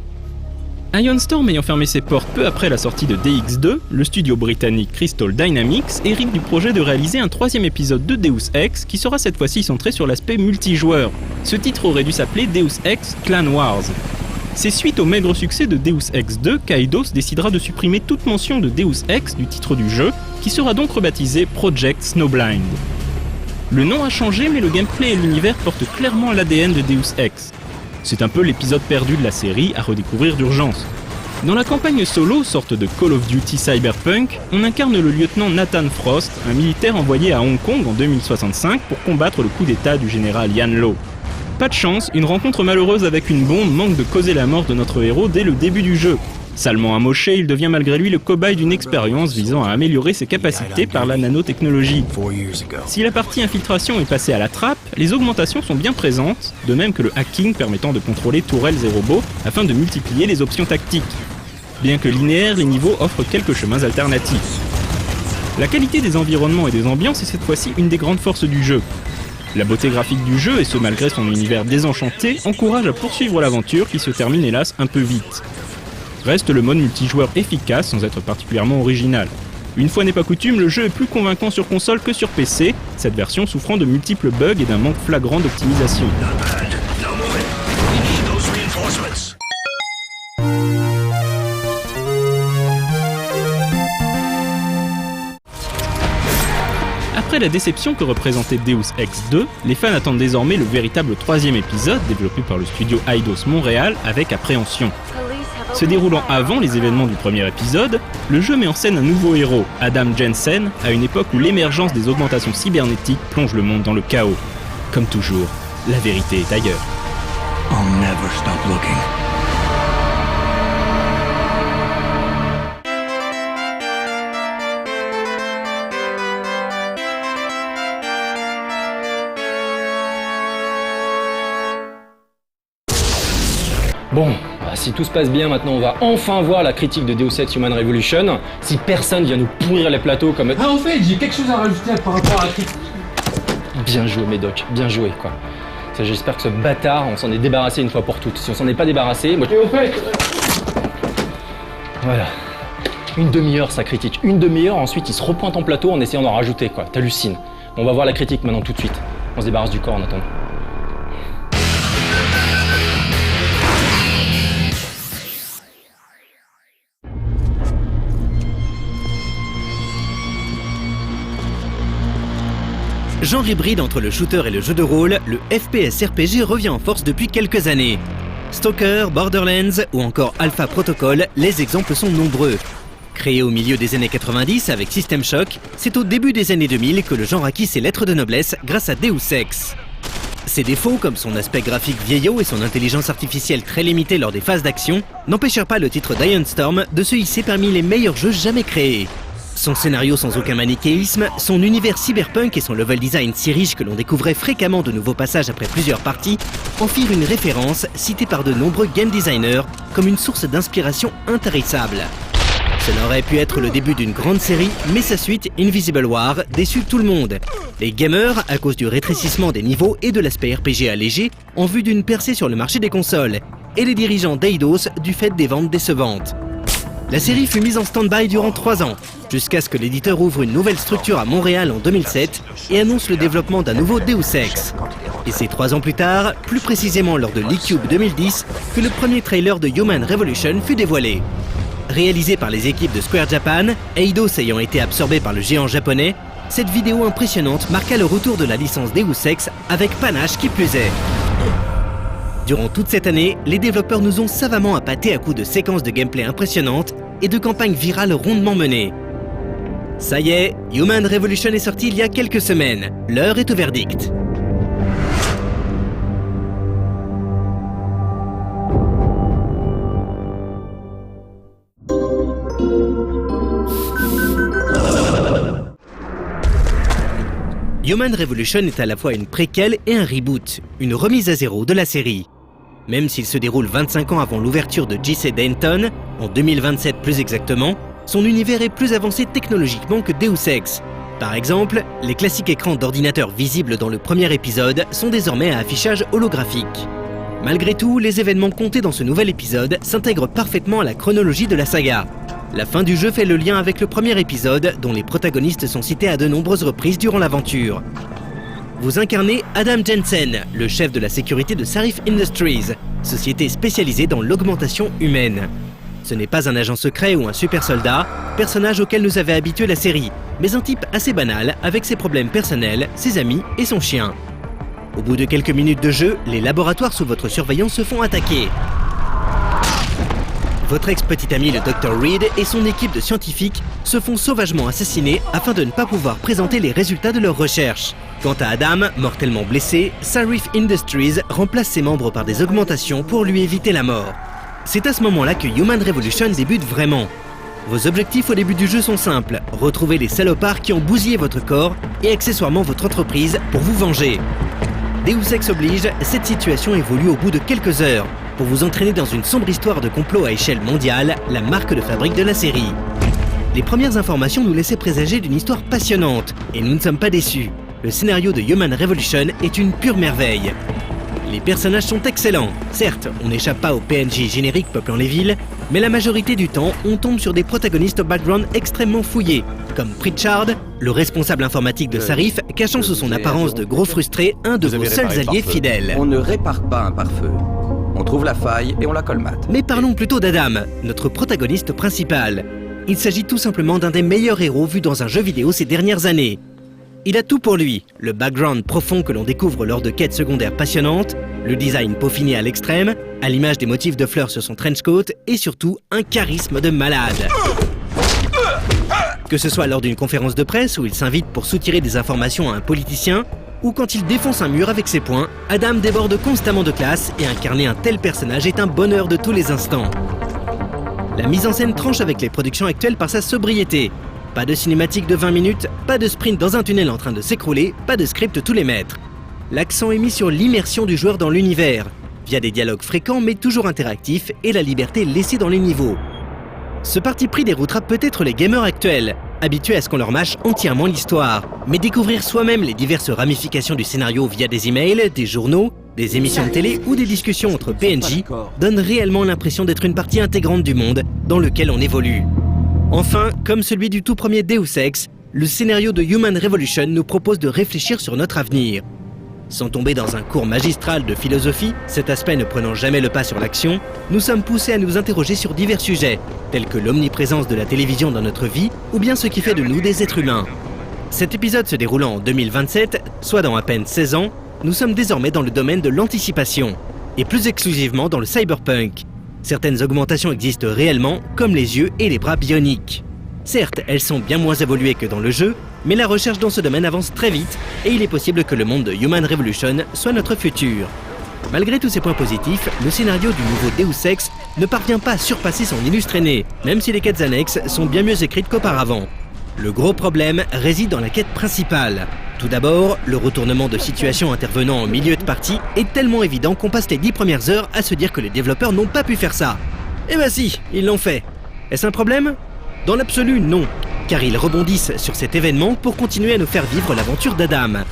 Ion Storm ayant fermé ses portes peu après la sortie de DX2, le studio britannique Crystal Dynamics hérite du projet de réaliser un 3e épisode de Deus Ex qui sera cette fois-ci centré sur l'aspect multijoueur. Ce titre aurait dû s'appeler Deus Ex Clan Wars. C'est suite au maigre succès de Deus Ex 2 qu'Eidos décidera de supprimer toute mention de Deus Ex du titre du jeu, qui sera donc rebaptisé Project Snowblind. Le nom a changé, mais le gameplay et l'univers portent clairement l'ADN de Deus Ex. C'est un peu l'épisode perdu de la série à redécouvrir d'urgence. Dans la campagne solo, sorte de Call of Duty Cyberpunk, on incarne le lieutenant Nathan Frost, un militaire envoyé à Hong Kong en 2065 pour combattre le coup d'état du général Yan Lo. Pas de chance, une rencontre malheureuse avec une bombe manque de causer la mort de notre héros dès le début du jeu. Salement amoché, il devient malgré lui le cobaye d'une expérience visant à améliorer ses capacités par la nanotechnologie. Si la partie infiltration est passée à la trappe, les augmentations sont bien présentes, de même que le hacking permettant de contrôler tourelles et robots afin de multiplier les options tactiques. Bien que linéaires, les niveaux offrent quelques chemins alternatifs. La qualité des environnements et des ambiances est cette fois-ci une des grandes forces du jeu. La beauté graphique du jeu, et ce malgré son univers désenchanté, encourage à poursuivre l'aventure qui se termine hélas un peu vite. Reste le mode multijoueur efficace sans être particulièrement original. Une fois n'est pas coutume, le jeu est plus convaincant sur console que sur PC, cette version souffrant de multiples bugs et d'un manque flagrant d'optimisation. Après la déception que représentait Deus Ex 2, les fans attendent désormais le véritable 3e épisode développé par le studio Eidos Montréal avec appréhension. Se déroulant avant les événements du premier épisode, le jeu met en scène un nouveau héros, Adam Jensen, à une époque où l'émergence des augmentations cybernétiques plonge le monde dans le chaos. Comme toujours, la vérité est ailleurs. I'll never stop looking. Bon, si tout se passe bien, maintenant on va enfin voir la critique de Deus Ex Human Revolution. Si personne vient nous pourrir les plateaux comme... Ah, en fait, j'ai quelque chose à rajouter par rapport à la critique. Bien joué, Médoc, bien joué, quoi. Ça, j'espère que ce bâtard, on s'en est débarrassé une fois pour toutes. Si on s'en est pas débarrassé, moi... Et au fait... Voilà. Une demi-heure, ça critique. Une demi-heure, ensuite il se repointe en plateau en essayant d'en rajouter, quoi. T'hallucines. On va voir la critique maintenant tout de suite. On se débarrasse du corps en attendant. Genre hybride entre le shooter et le jeu de rôle, le FPS RPG revient en force depuis quelques années. Stalker, Borderlands ou encore Alpha Protocol, les exemples sont nombreux. Créé au milieu des années 90 avec System Shock, c'est au début des années 2000 que le genre acquit ses lettres de noblesse grâce à Deus Ex. Ses défauts, comme son aspect graphique vieillot et son intelligence artificielle très limitée lors des phases d'action, n'empêchèrent pas le titre d'Iron Storm de se hisser parmi les meilleurs jeux jamais créés. Son scénario sans aucun manichéisme, son univers cyberpunk et son level design si riche que l'on découvrait fréquemment de nouveaux passages après plusieurs parties, en firent une référence citée par de nombreux game designers comme une source d'inspiration intarissable. Cela aurait pu être le début d'une grande série, mais sa suite, Invisible War, déçut tout le monde. Les gamers, à cause du rétrécissement des niveaux et de l'aspect RPG allégé, en vue d'une percée sur le marché des consoles, et les dirigeants d'Eidos du fait des ventes décevantes. La série fut mise en stand-by durant 3 ans, jusqu'à ce que l'éditeur ouvre une nouvelle structure à Montréal en 2007 et annonce le développement d'un nouveau Deus Ex. Et c'est 3 ans plus tard, plus précisément lors de l'E-Cube 2010, que le premier trailer de Human Revolution fut dévoilé. Réalisé par les équipes de Square Japan, Eidos ayant été absorbé par le géant japonais, cette vidéo impressionnante marqua le retour de la licence Deus Ex avec panache qui plus est. Durant toute cette année, les développeurs nous ont savamment appâtés à coups de séquences de gameplay impressionnantes et de campagnes virales rondement menées. Ça y est, Human Revolution est sorti il y a quelques semaines. L'heure est au verdict. Human Revolution est à la fois une préquelle et un reboot, une remise à zéro de la série. Même s'il se déroule 25 ans avant l'ouverture de J.C. Denton, en 2027 plus exactement, son univers est plus avancé technologiquement que Deus Ex. Par exemple, les classiques écrans d'ordinateur visibles dans le premier épisode sont désormais à affichage holographique. Malgré tout, les événements comptés dans ce nouvel épisode s'intègrent parfaitement à la chronologie de la saga. La fin du jeu fait le lien avec le premier épisode, dont les protagonistes sont cités à de nombreuses reprises durant l'aventure. Vous incarnez Adam Jensen, le chef de la sécurité de Sarif Industries, société spécialisée dans l'augmentation humaine. Ce n'est pas un agent secret ou un super soldat, personnage auquel nous avait habitué la série, mais un type assez banal avec ses problèmes personnels, ses amis et son chien. Au bout de quelques minutes de jeu, les laboratoires sous votre surveillance se font attaquer. Votre ex-petit ami le Dr. Reed et son équipe de scientifiques se font sauvagement assassiner afin de ne pas pouvoir présenter les résultats de leurs recherches. Quant à Adam, mortellement blessé, Sarif Industries remplace ses membres par des augmentations pour lui éviter la mort. C'est à ce moment-là que Human Revolution débute vraiment. Vos objectifs au début du jeu sont simples, retrouver les salopards qui ont bousillé votre corps et accessoirement votre entreprise pour vous venger. Deus Ex oblige, cette situation évolue au bout de quelques heures, pour vous entraîner dans une sombre histoire de complot à échelle mondiale, la marque de fabrique de la série. Les premières informations nous laissaient présager d'une histoire passionnante, et nous ne sommes pas déçus. Le scénario de Human Revolution est une pure merveille. Les personnages sont excellents. Certes, on n'échappe pas aux PNJ génériques peuplant les villes, mais la majorité du temps, on tombe sur des protagonistes au background extrêmement fouillés, comme Pritchard, le responsable informatique de Sarif, cachant sous son apparence de gros frustré un de vos seuls alliés fidèles. On ne répare pas un pare-feu. On trouve la faille et on la colmate. Mais parlons plutôt d'Adam, notre protagoniste principal. Il s'agit tout simplement d'un des meilleurs héros vus dans un jeu vidéo ces dernières années. Il a tout pour lui, le background profond que l'on découvre lors de quêtes secondaires passionnantes, le design peaufiné à l'extrême, à l'image des motifs de fleurs sur son trenchcoat, et surtout un charisme de malade. Que ce soit lors d'une conférence de presse où il s'invite pour soutirer des informations à un politicien, ou quand il défonce un mur avec ses poings, Adam déborde constamment de classe et incarner un tel personnage est un bonheur de tous les instants. La mise en scène tranche avec les productions actuelles par sa sobriété. Pas de cinématique de 20 minutes, pas de sprint dans un tunnel en train de s'écrouler, pas de script tous les mètres. L'accent est mis sur l'immersion du joueur dans l'univers, via des dialogues fréquents mais toujours interactifs et la liberté laissée dans les niveaux. Ce parti pris déroutera peut-être les gamers actuels, habitués à ce qu'on leur mâche entièrement l'histoire, mais découvrir soi-même les diverses ramifications du scénario via des emails, des journaux, des émissions de télé ou des discussions entre PNJ donne réellement l'impression d'être une partie intégrante du monde dans lequel on évolue. Enfin, comme celui du tout premier Deus Ex, le scénario de Human Revolution nous propose de réfléchir sur notre avenir. Sans tomber dans un cours magistral de philosophie, cet aspect ne prenant jamais le pas sur l'action, nous sommes poussés à nous interroger sur divers sujets, tels que l'omniprésence de la télévision dans notre vie, ou bien ce qui fait de nous des êtres humains. Cet épisode se déroulant en 2027, soit dans à peine 16 ans, nous sommes désormais dans le domaine de l'anticipation, et plus exclusivement dans le cyberpunk. Certaines augmentations existent réellement, comme les yeux et les bras bioniques. Certes, elles sont bien moins évoluées que dans le jeu, mais la recherche dans ce domaine avance très vite et il est possible que le monde de Human Revolution soit notre futur. Malgré tous ces points positifs, le scénario du nouveau Deus Ex ne parvient pas à surpasser son illustre aîné, même si les quêtes annexes sont bien mieux écrites qu'auparavant. Le gros problème réside dans la quête principale. Tout d'abord, le retournement de situation intervenant en milieu de partie est tellement évident qu'on passe les 10 premières heures à se dire que les développeurs n'ont pas pu faire ça. Eh ben si, ils l'ont fait. Est-ce un problème ? Dans l'absolu, non, car ils rebondissent sur cet événement pour continuer à nous faire vivre l'aventure d'Adam.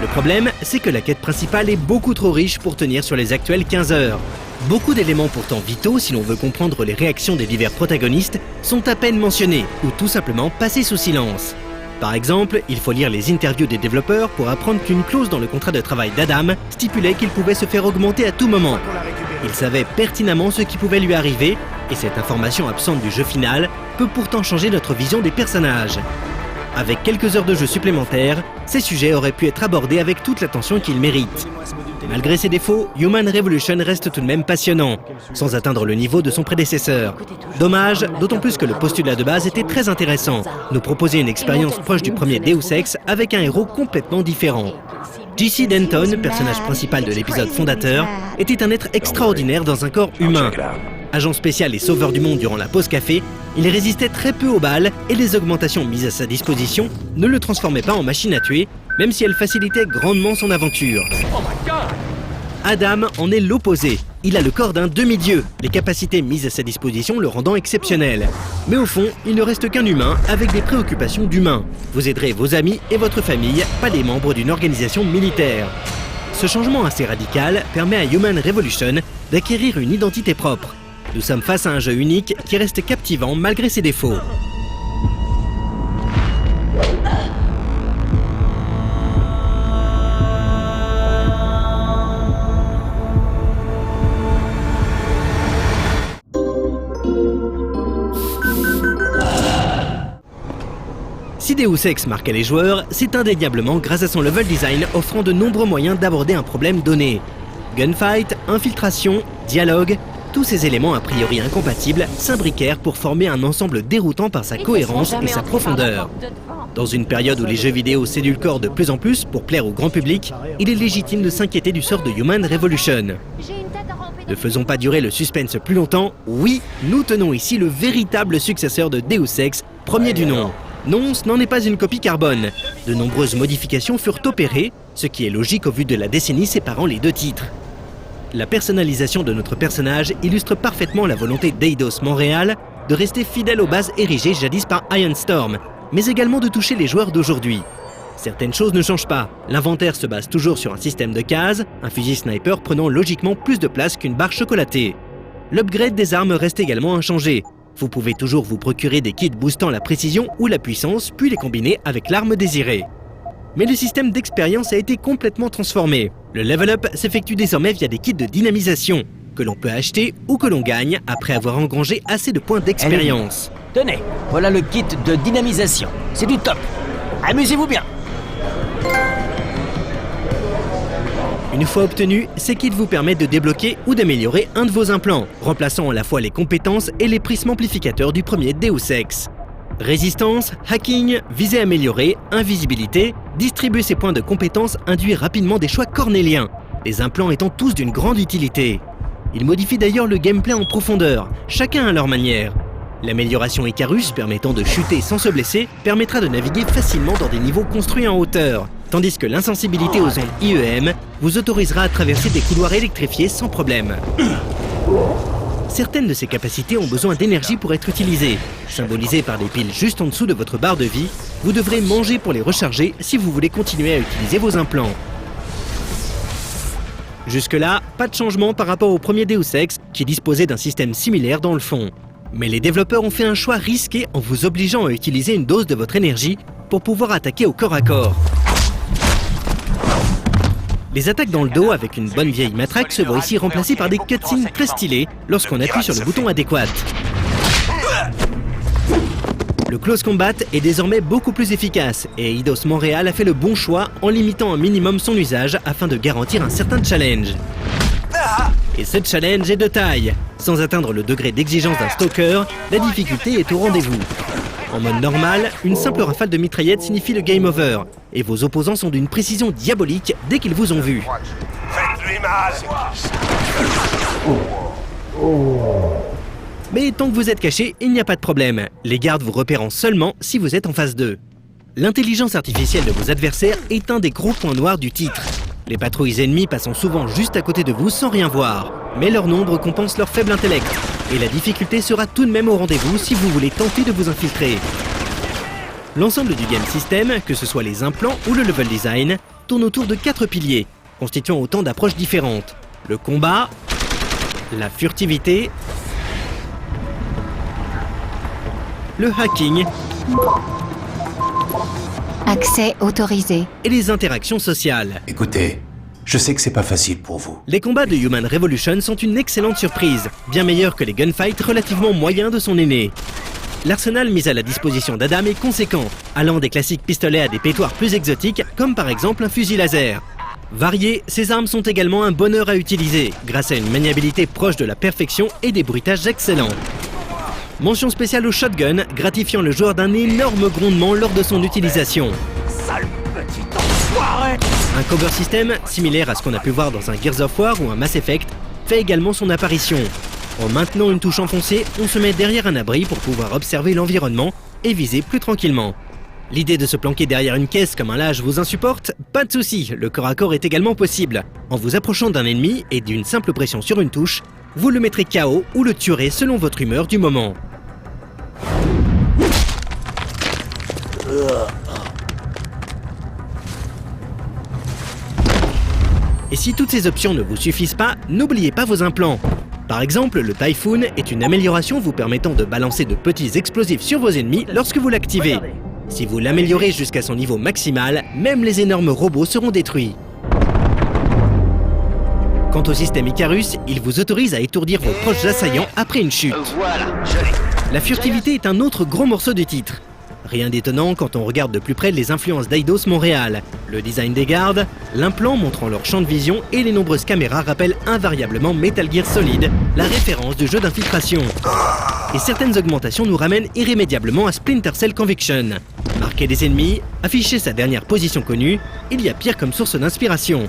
Le problème, c'est que la quête principale est beaucoup trop riche pour tenir sur les actuelles 15 heures. Beaucoup d'éléments pourtant vitaux si l'on veut comprendre les réactions des divers protagonistes sont à peine mentionnés ou tout simplement passés sous silence. Par exemple, il faut lire les interviews des développeurs pour apprendre qu'une clause dans le contrat de travail d'Adam stipulait qu'il pouvait se faire augmenter à tout moment. Il savait pertinemment ce qui pouvait lui arriver, et cette information absente du jeu final peut pourtant changer notre vision des personnages. Avec quelques heures de jeu supplémentaires, ces sujets auraient pu être abordés avec toute l'attention qu'ils méritent. Malgré ses défauts, Human Revolution reste tout de même passionnant, sans atteindre le niveau de son prédécesseur. Dommage, d'autant plus que le postulat de base était très intéressant, nous proposer une expérience proche du premier Deus Ex avec un héros complètement différent. J.C. Denton, personnage principal de l'épisode fondateur, était un être extraordinaire dans un corps humain. Agent spécial et sauveur du monde durant la pause café, il résistait très peu aux balles et les augmentations mises à sa disposition ne le transformaient pas en machine à tuer, même si elles facilitaient grandement son aventure. Adam en est l'opposé. Il a le corps d'un demi-dieu, les capacités mises à sa disposition le rendant exceptionnel. Mais au fond, il ne reste qu'un humain avec des préoccupations d'humain. Vous aiderez vos amis et votre famille, pas les membres d'une organisation militaire. Ce changement assez radical permet à Human Revolution d'acquérir une identité propre. Nous sommes face à un jeu unique qui reste captivant malgré ses défauts. Si Deus Ex marquait les joueurs, c'est indéniablement grâce à son level design offrant de nombreux moyens d'aborder un problème donné. Gunfight, infiltration, dialogue, tous ces éléments a priori incompatibles s'imbriquèrent pour former un ensemble déroutant par sa cohérence et sa profondeur. Dans une période où les jeux vidéo s'édulcorent de plus en plus pour plaire au grand public, il est légitime de s'inquiéter du sort de Human Revolution. Ne faisons pas durer le suspense plus longtemps, oui, nous tenons ici le véritable successeur de Deus Ex, premier du nom. Non, ce n'en est pas une copie carbone. De nombreuses modifications furent opérées, ce qui est logique au vu de la décennie séparant les deux titres. La personnalisation de notre personnage illustre parfaitement la volonté d'Eidos Montréal de rester fidèle aux bases érigées jadis par Iron Storm, mais également de toucher les joueurs d'aujourd'hui. Certaines choses ne changent pas. L'inventaire se base toujours sur un système de cases, un fusil sniper prenant logiquement plus de place qu'une barre chocolatée. L'upgrade des armes reste également inchangé. Vous pouvez toujours vous procurer des kits boostant la précision ou la puissance, puis les combiner avec l'arme désirée. Mais le système d'expérience a été complètement transformé. Le level up s'effectue désormais via des kits de dynamisation, que l'on peut acheter ou que l'on gagne après avoir engrangé assez de points d'expérience. Tenez, voilà le kit de dynamisation. C'est du top. Amusez-vous bien. Une fois obtenu, ces kits vous permettent de débloquer ou d'améliorer un de vos implants, remplaçant à la fois les compétences et les prismes amplificateurs du premier Deus Ex. Résistance, hacking, visée améliorée, invisibilité, distribuer ces points de compétences induit rapidement des choix cornéliens, les implants étant tous d'une grande utilité. Ils modifient d'ailleurs le gameplay en profondeur, chacun à leur manière. L'amélioration Icarus, permettant de chuter sans se blesser, permettra de naviguer facilement dans des niveaux construits en hauteur, tandis que l'insensibilité aux ondes IEM vous autorisera à traverser des couloirs électrifiés sans problème. Certaines de ces capacités ont besoin d'énergie pour être utilisées. Symbolisées par des piles juste en dessous de votre barre de vie, vous devrez manger pour les recharger si vous voulez continuer à utiliser vos implants. Jusque-là, pas de changement par rapport au premier Deus Ex, qui disposait d'un système similaire dans le fond. Mais les développeurs ont fait un choix risqué en vous obligeant à utiliser une dose de votre énergie pour pouvoir attaquer au corps à corps. Les attaques dans le dos avec une bonne vieille matraque se voient ici remplacées par des cutscenes très stylées lorsqu'on appuie sur le bouton adéquat. Le close combat est désormais beaucoup plus efficace et Eidos Montréal a fait le bon choix en limitant un minimum son usage afin de garantir un certain challenge. Et ce challenge est de taille. Sans atteindre le degré d'exigence d'un stalker, la difficulté est au rendez-vous. En mode normal, une simple rafale de mitraillette signifie le game over, et vos opposants sont d'une précision diabolique dès qu'ils vous ont vu. Faites-lui mal. Mais tant que vous êtes caché, il n'y a pas de problème, les gardes vous repérant seulement si vous êtes en phase 2. L'intelligence artificielle de vos adversaires est un des gros points noirs du titre. Les patrouilles ennemies passant souvent juste à côté de vous sans rien voir, mais leur nombre compense leur faible intellect, et la difficulté sera tout de même au rendez-vous si vous voulez tenter de vous infiltrer. L'ensemble du game system, que ce soit les implants ou le level design, tourne autour de 4 piliers, constituant autant d'approches différentes. Le combat, la furtivité, le hacking, accès autorisé, et les interactions sociales. Écoutez, je sais que c'est pas facile pour vous. Les combats de Human Revolution sont une excellente surprise, bien meilleurs que les gunfights relativement moyens de son aîné. L'arsenal mis à la disposition d'Adam est conséquent, allant des classiques pistolets à des pétoirs plus exotiques, comme par exemple un fusil laser. Variées, ces armes sont également un bonheur à utiliser, grâce à une maniabilité proche de la perfection et des bruitages excellents. Mention spéciale au shotgun, gratifiant le joueur d'un énorme grondement lors de son utilisation. Sale petit enfoiré! Un cover system, similaire à ce qu'on a pu voir dans un Gears of War ou un Mass Effect, fait également son apparition. En maintenant une touche enfoncée, on se met derrière un abri pour pouvoir observer l'environnement et viser plus tranquillement. L'idée de se planquer derrière une caisse comme un lâche vous insupporte? Pas de souci, le corps à corps est également possible. En vous approchant d'un ennemi et d'une simple pression sur une touche, vous le mettrez KO ou le tuerez selon votre humeur du moment. Et si toutes ces options ne vous suffisent pas, n'oubliez pas vos implants. Par exemple, le Typhoon est une amélioration vous permettant de balancer de petits explosifs sur vos ennemis lorsque vous l'activez. Si vous l'améliorez jusqu'à son niveau maximal, même les énormes robots seront détruits. Quant au système Icarus, il vous autorise à étourdir vos proches assaillants après une chute. La furtivité est un autre gros morceau du titre. Rien d'étonnant quand on regarde de plus près les influences d'Eidos Montréal. Le design des gardes, l'implant montrant leur champ de vision et les nombreuses caméras rappellent invariablement Metal Gear Solid, la référence du jeu d'infiltration. Et certaines augmentations nous ramènent irrémédiablement à Splinter Cell Conviction. Marquer des ennemis, afficher sa dernière position connue, il y a pire comme source d'inspiration.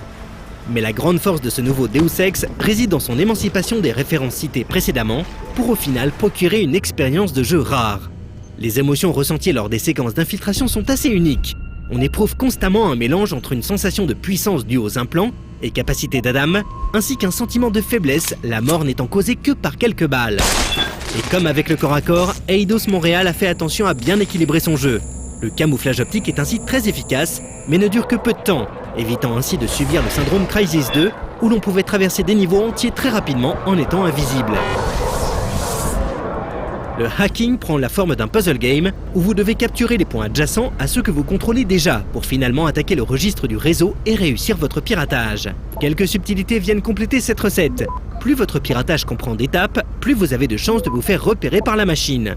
Mais la grande force de ce nouveau Deus Ex réside dans son émancipation des références citées précédemment, pour au final procurer une expérience de jeu rare. Les émotions ressenties lors des séquences d'infiltration sont assez uniques. On éprouve constamment un mélange entre une sensation de puissance due aux implants et capacité d'Adam, ainsi qu'un sentiment de faiblesse, la mort n'étant causée que par quelques balles. Et comme avec le corps à corps, Eidos Montréal a fait attention à bien équilibrer son jeu. Le camouflage optique est ainsi très efficace, mais ne dure que peu de temps, évitant ainsi de subir le syndrome Crysis 2, où l'on pouvait traverser des niveaux entiers très rapidement en étant invisible. Le hacking prend la forme d'un puzzle game où vous devez capturer les points adjacents à ceux que vous contrôlez déjà pour finalement attaquer le registre du réseau et réussir votre piratage. Quelques subtilités viennent compléter cette recette. Plus votre piratage comprend d'étapes, plus vous avez de chances de vous faire repérer par la machine.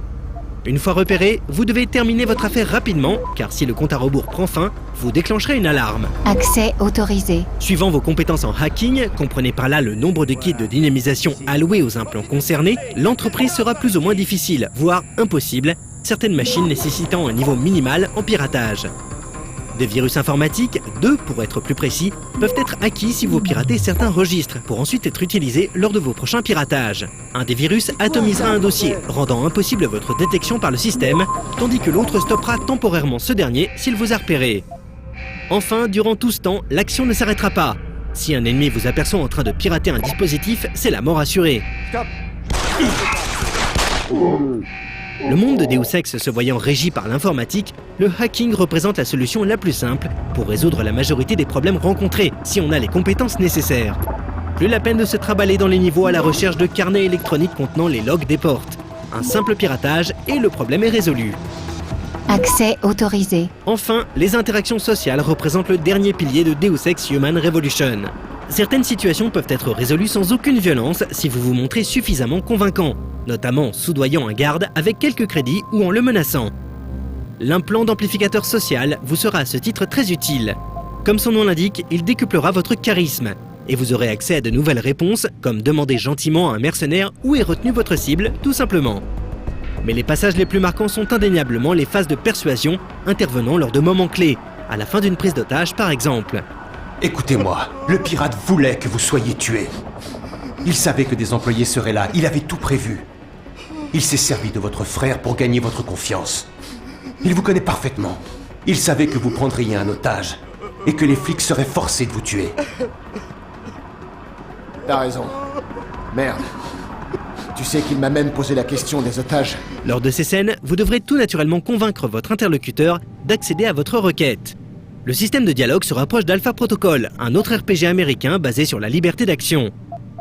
Une fois repéré, vous devez terminer votre affaire rapidement, car si le compte à rebours prend fin, vous déclencherez une alarme. Accès autorisé. Suivant vos compétences en hacking, comprenez par là le nombre de kits de dynamisation alloués aux implants concernés, l'entreprise sera plus ou moins difficile, voire impossible, certaines machines nécessitant un niveau minimal en piratage. Des virus informatiques, 2 pour être plus précis, peuvent être acquis si vous piratez certains registres pour ensuite être utilisés lors de vos prochains piratages. Un des virus atomisera un dossier, rendant impossible votre détection par le système, tandis que l'autre stoppera temporairement ce dernier s'il vous a repéré. Enfin, durant tout ce temps, l'action ne s'arrêtera pas. Si un ennemi vous aperçoit en train de pirater un dispositif, c'est la mort assurée. Stop. Le monde de Deus Ex se voyant régi par l'informatique, le hacking représente la solution la plus simple pour résoudre la majorité des problèmes rencontrés si on a les compétences nécessaires. Plus la peine de se traballer dans les niveaux à la recherche de carnets électroniques contenant les logs des portes. Un simple piratage et le problème est résolu. Accès autorisé. Enfin, les interactions sociales représentent le dernier pilier de Deus Ex Human Revolution. Certaines situations peuvent être résolues sans aucune violence si vous vous montrez suffisamment convaincant, notamment soudoyant un garde avec quelques crédits ou en le menaçant. L'implant d'amplificateur social vous sera à ce titre très utile. Comme son nom l'indique, il décuplera votre charisme, et vous aurez accès à de nouvelles réponses, comme demander gentiment à un mercenaire où est retenue votre cible, tout simplement. Mais les passages les plus marquants sont indéniablement les phases de persuasion intervenant lors de moments clés, à la fin d'une prise d'otage par exemple. Écoutez-moi, le pirate voulait que vous soyez tué. Il savait que des employés seraient là, il avait tout prévu. Il s'est servi de votre frère pour gagner votre confiance. Il vous connaît parfaitement. Il savait que vous prendriez un otage et que les flics seraient forcés de vous tuer. T'as raison. Merde. Tu sais qu'il m'a même posé la question des otages. Lors de ces scènes, vous devrez tout naturellement convaincre votre interlocuteur d'accéder à votre requête. Le système de dialogue se rapproche d'Alpha Protocol, un autre RPG américain basé sur la liberté d'action.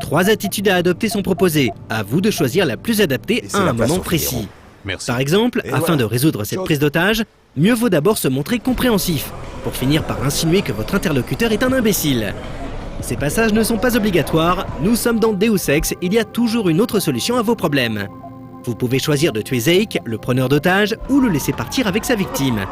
3 attitudes à adopter sont proposées, à vous de choisir la plus adaptée à un moment précis. Par exemple, afin de résoudre cette prise d'otage, mieux vaut d'abord se montrer compréhensif, pour finir par insinuer que votre interlocuteur est un imbécile. Ces passages ne sont pas obligatoires, nous sommes dans Deus Ex, il y a toujours une autre solution à vos problèmes. Vous pouvez choisir de tuer Zeke, le preneur d'otages, ou le laisser partir avec sa victime.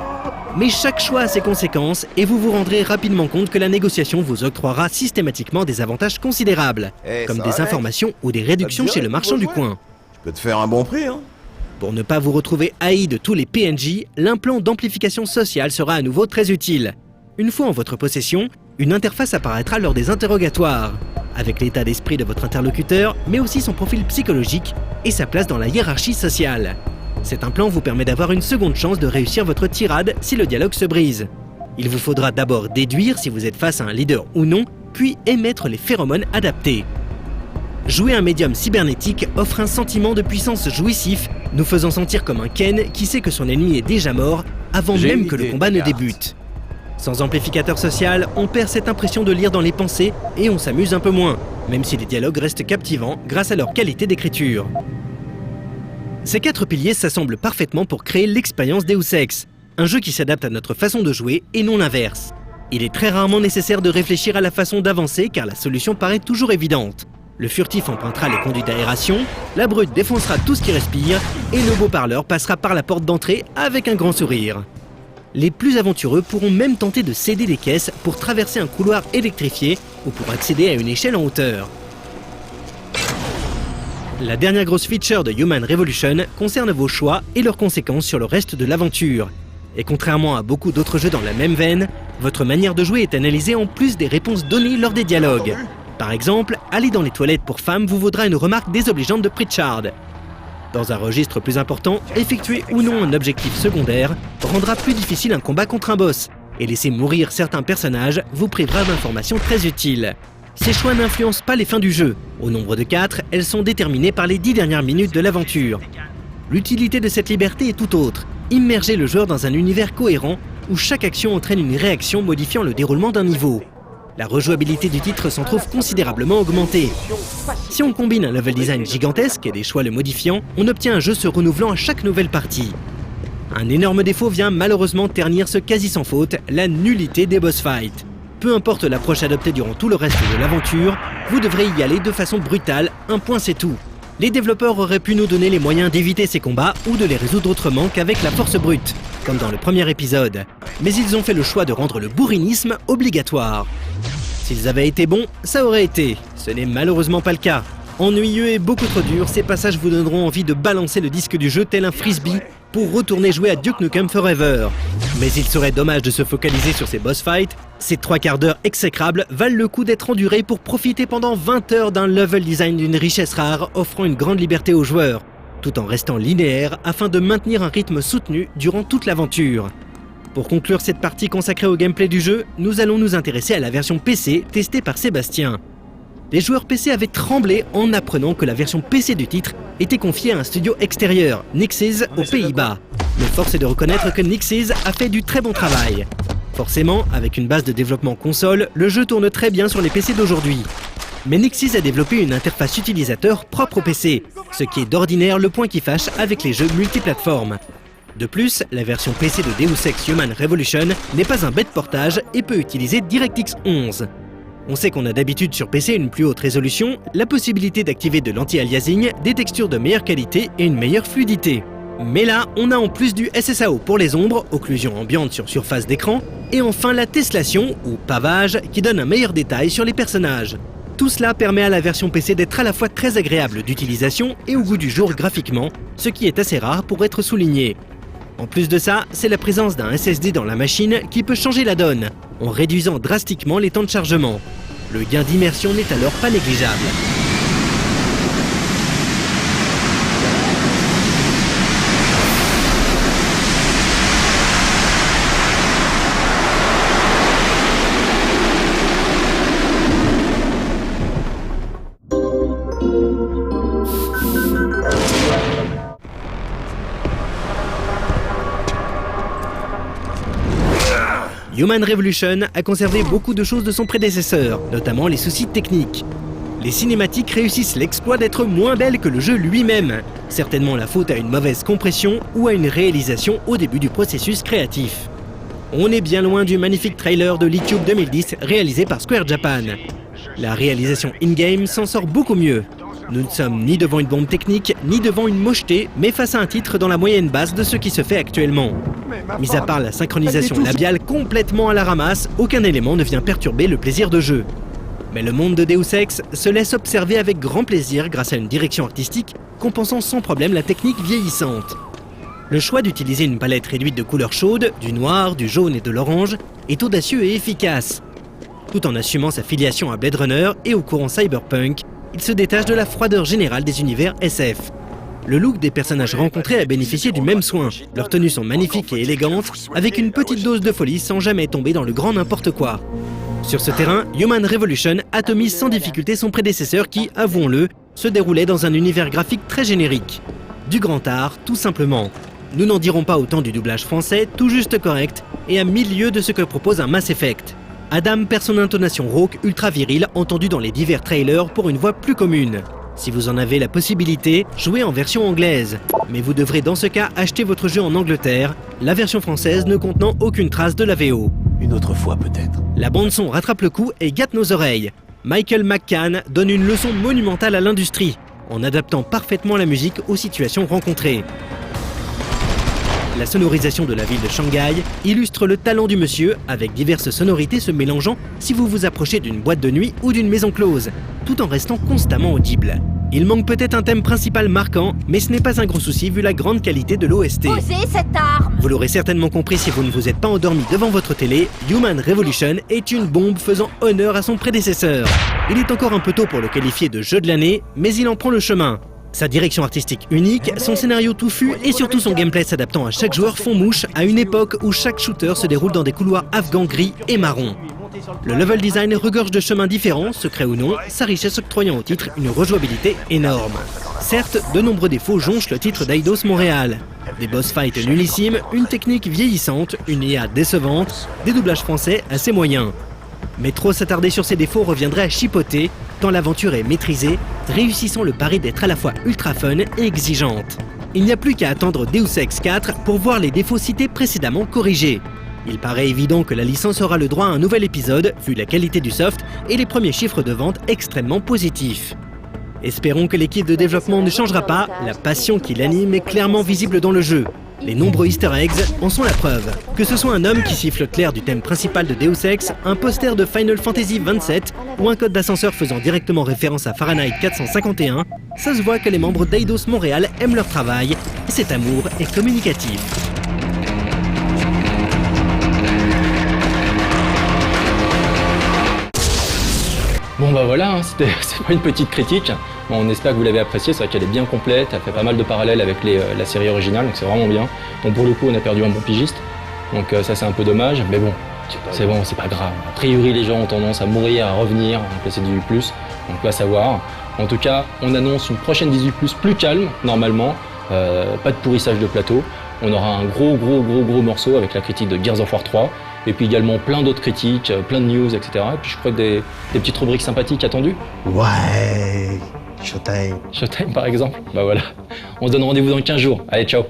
Mais chaque choix a ses conséquences et vous vous rendrez rapidement compte que la négociation vous octroiera systématiquement des avantages considérables, comme des informations ou des réductions chez le marchand du coin. Je peux te faire un bon prix, hein. Pour ne pas vous retrouver haï de tous les PNJ, l'implant d'amplification sociale sera à nouveau très utile. Une fois en votre possession, une interface apparaîtra lors des interrogatoires, avec l'état d'esprit de votre interlocuteur, mais aussi son profil psychologique et sa place dans la hiérarchie sociale. Cet implant vous permet d'avoir une seconde chance de réussir votre tirade si le dialogue se brise. Il vous faudra d'abord déduire si vous êtes face à un leader ou non, puis émettre les phéromones adaptés. Jouer un médium cybernétique offre un sentiment de puissance jouissif, nous faisant sentir comme un Ken qui sait que son ennemi est déjà mort avant même que le combat ne débute. Sans amplificateur social, on perd cette impression de lire dans les pensées et on s'amuse un peu moins, même si les dialogues restent captivants grâce à leur qualité d'écriture. Ces 4 piliers s'assemblent parfaitement pour créer l'expérience Deus Ex, un jeu qui s'adapte à notre façon de jouer et non l'inverse. Il est très rarement nécessaire de réfléchir à la façon d'avancer car la solution paraît toujours évidente. Le furtif empruntera les conduits d'aération, la brute défoncera tout ce qui respire et le beau parleur passera par la porte d'entrée avec un grand sourire. Les plus aventureux pourront même tenter de céder des caisses pour traverser un couloir électrifié ou pour accéder à une échelle en hauteur. La dernière grosse feature de Human Revolution concerne vos choix et leurs conséquences sur le reste de l'aventure. Et contrairement à beaucoup d'autres jeux dans la même veine, votre manière de jouer est analysée en plus des réponses données lors des dialogues. Par exemple, aller dans les toilettes pour femmes vous vaudra une remarque désobligeante de Pritchard. Dans un registre plus important, effectuer ou non un objectif secondaire rendra plus difficile un combat contre un boss, et laisser mourir certains personnages vous privera d'informations très utiles. Ces choix n'influencent pas les fins du jeu. Au nombre de 4, elles sont déterminées par les 10 dernières minutes de l'aventure. L'utilité de cette liberté est tout autre. Immerger le joueur dans un univers cohérent où chaque action entraîne une réaction modifiant le déroulement d'un niveau. La rejouabilité du titre s'en trouve considérablement augmentée. Si on combine un level design gigantesque et des choix le modifiant, on obtient un jeu se renouvelant à chaque nouvelle partie. Un énorme défaut vient malheureusement ternir ce quasi sans faute, la nullité des boss fights. Peu importe l'approche adoptée durant tout le reste de l'aventure, vous devrez y aller de façon brutale, un point c'est tout. Les développeurs auraient pu nous donner les moyens d'éviter ces combats ou de les résoudre autrement qu'avec la force brute, comme dans le premier épisode. Mais ils ont fait le choix de rendre le bourrinisme obligatoire. S'ils avaient été bons, ça aurait été. Ce n'est malheureusement pas le cas. Ennuyeux et beaucoup trop durs, ces passages vous donneront envie de balancer le disque du jeu tel un frisbee pour retourner jouer à Duke Nukem Forever. Mais il serait dommage de se focaliser sur ces boss fights. Ces 3/4 d'heure exécrables valent le coup d'être endurés pour profiter pendant 20 heures d'un level design d'une richesse rare offrant une grande liberté aux joueurs, tout en restant linéaire afin de maintenir un rythme soutenu durant toute l'aventure. Pour conclure cette partie consacrée au gameplay du jeu, nous allons nous intéresser à la version PC testée par Sébastien. Les joueurs PC avaient tremblé en apprenant que la version PC du titre était confiée à un studio extérieur, Nixxes, aux Pays-Bas. Mais force est de reconnaître que Nixxes a fait du très bon travail. Forcément, avec une base de développement console, le jeu tourne très bien sur les PC d'aujourd'hui. Mais Nixxes a développé une interface utilisateur propre au PC, ce qui est d'ordinaire le point qui fâche avec les jeux multiplateformes. De plus, la version PC de Deus Ex Human Revolution n'est pas un bête portage et peut utiliser DirectX 11. On sait qu'on a d'habitude sur PC une plus haute résolution, la possibilité d'activer de l'anti-aliasing, des textures de meilleure qualité et une meilleure fluidité. Mais là, on a en plus du SSAO pour les ombres, occlusion ambiante sur surface d'écran, et enfin la tessellation, ou pavage, qui donne un meilleur détail sur les personnages. Tout cela permet à la version PC d'être à la fois très agréable d'utilisation et au goût du jour graphiquement, ce qui est assez rare pour être souligné. En plus de ça, c'est la présence d'un SSD dans la machine qui peut changer la donne, en réduisant drastiquement les temps de chargement. Le gain d'immersion n'est alors pas négligeable. Human Revolution a conservé beaucoup de choses de son prédécesseur, notamment les soucis techniques. Les cinématiques réussissent l'exploit d'être moins belles que le jeu lui-même, certainement la faute à une mauvaise compression ou à une réalisation au début du processus créatif. On est bien loin du magnifique trailer de l'eCube 2010 réalisé par Square Japan. La réalisation in-game s'en sort beaucoup mieux. Nous ne sommes ni devant une bombe technique, ni devant une mocheté, mais face à un titre dans la moyenne basse de ce qui se fait actuellement. Mis à part la synchronisation labiale complètement à la ramasse, aucun élément ne vient perturber le plaisir de jeu. Mais le monde de Deus Ex se laisse observer avec grand plaisir grâce à une direction artistique compensant sans problème la technique vieillissante. Le choix d'utiliser une palette réduite de couleurs chaudes, du noir, du jaune et de l'orange, est audacieux et efficace. Tout en assumant sa filiation à Blade Runner et au courant cyberpunk, il se détache de la froideur générale des univers SF. Le look des personnages rencontrés a bénéficié du même soin. Leurs tenues sont magnifiques et élégantes, avec une petite dose de folie sans jamais tomber dans le grand n'importe quoi. Sur ce terrain, Human Revolution atomise sans difficulté son prédécesseur qui, avouons-le, se déroulait dans un univers graphique très générique. Du grand art, tout simplement. Nous n'en dirons pas autant du doublage français, tout juste correct, et à 1000 lieues de ce que propose un Mass Effect. Adam perd son intonation rauque ultra virile entendue dans les divers trailers pour une voix plus commune. Si vous en avez la possibilité, jouez en version anglaise. Mais vous devrez dans ce cas acheter votre jeu en Angleterre, la version française ne contenant aucune trace de la VO. Une autre fois peut-être. La bande-son rattrape le coup et gâte nos oreilles. Michael McCann donne une leçon monumentale à l'industrie, en adaptant parfaitement la musique aux situations rencontrées. La sonorisation de la ville de Shanghai illustre le talent du monsieur, avec diverses sonorités se mélangeant si vous vous approchez d'une boîte de nuit ou d'une maison close, tout en restant constamment audible. Il manque peut-être un thème principal marquant, mais ce n'est pas un gros souci vu la grande qualité de l'OST. Posez cette arme! Vous l'aurez certainement compris si vous ne vous êtes pas endormi devant votre télé, Human Revolution est une bombe faisant honneur à son prédécesseur. Il est encore un peu tôt pour le qualifier de jeu de l'année, mais il en prend le chemin. Sa direction artistique unique, son scénario touffu et surtout son gameplay s'adaptant à chaque joueur font mouche à une époque où chaque shooter se déroule dans des couloirs afghans gris et marron. Le level design regorge de chemins différents, secrets ou non, sa richesse octroyant au titre une rejouabilité énorme. Certes, de nombreux défauts jonchent le titre d'Eidos Montréal. Des boss fights nullissimes, une technique vieillissante, une IA décevante, des doublages français assez moyens. Mais trop s'attarder sur ces défauts reviendrait à chipoter, tant l'aventure est maîtrisée, réussissant le pari d'être à la fois ultra fun et exigeante. Il n'y a plus qu'à attendre Deus Ex 4 pour voir les défauts cités précédemment corrigés. Il paraît évident que la licence aura le droit à un nouvel épisode, vu la qualité du soft et les premiers chiffres de vente extrêmement positifs. Espérons que l'équipe de développement ne changera pas, la passion qui l'anime est clairement visible dans le jeu. Les nombreux easter eggs en sont la preuve. Que ce soit un homme qui siffle clair du thème principal de Deus Ex, un poster de Final Fantasy 27 ou un code d'ascenseur faisant directement référence à Fahrenheit 451, ça se voit que les membres d'Eidos Montréal aiment leur travail et cet amour est communicatif. Bon bah voilà, c'est pas une petite critique. Bon, on espère que vous l'avez appréciée, c'est vrai qu'elle est bien complète, elle fait pas mal de parallèles avec la série originale, donc c'est vraiment bien. Donc pour le coup, on a perdu un bon pigiste, donc ça c'est un peu dommage, mais bon, c'est pas grave. A priori, les gens ont tendance à mourir, à revenir, donc là c'est 18+, donc va savoir. En tout cas, on annonce une prochaine 18+, plus calme, normalement, pas de pourrissage de plateau. On aura un gros morceau avec la critique de Gears of War 3, et puis également plein d'autres critiques, plein de news, etc. Et puis je crois que des petites rubriques sympathiques attendues. Ouais, Showtime. Showtime par exemple. Bah voilà. On se donne rendez-vous dans 15 jours. Allez, ciao.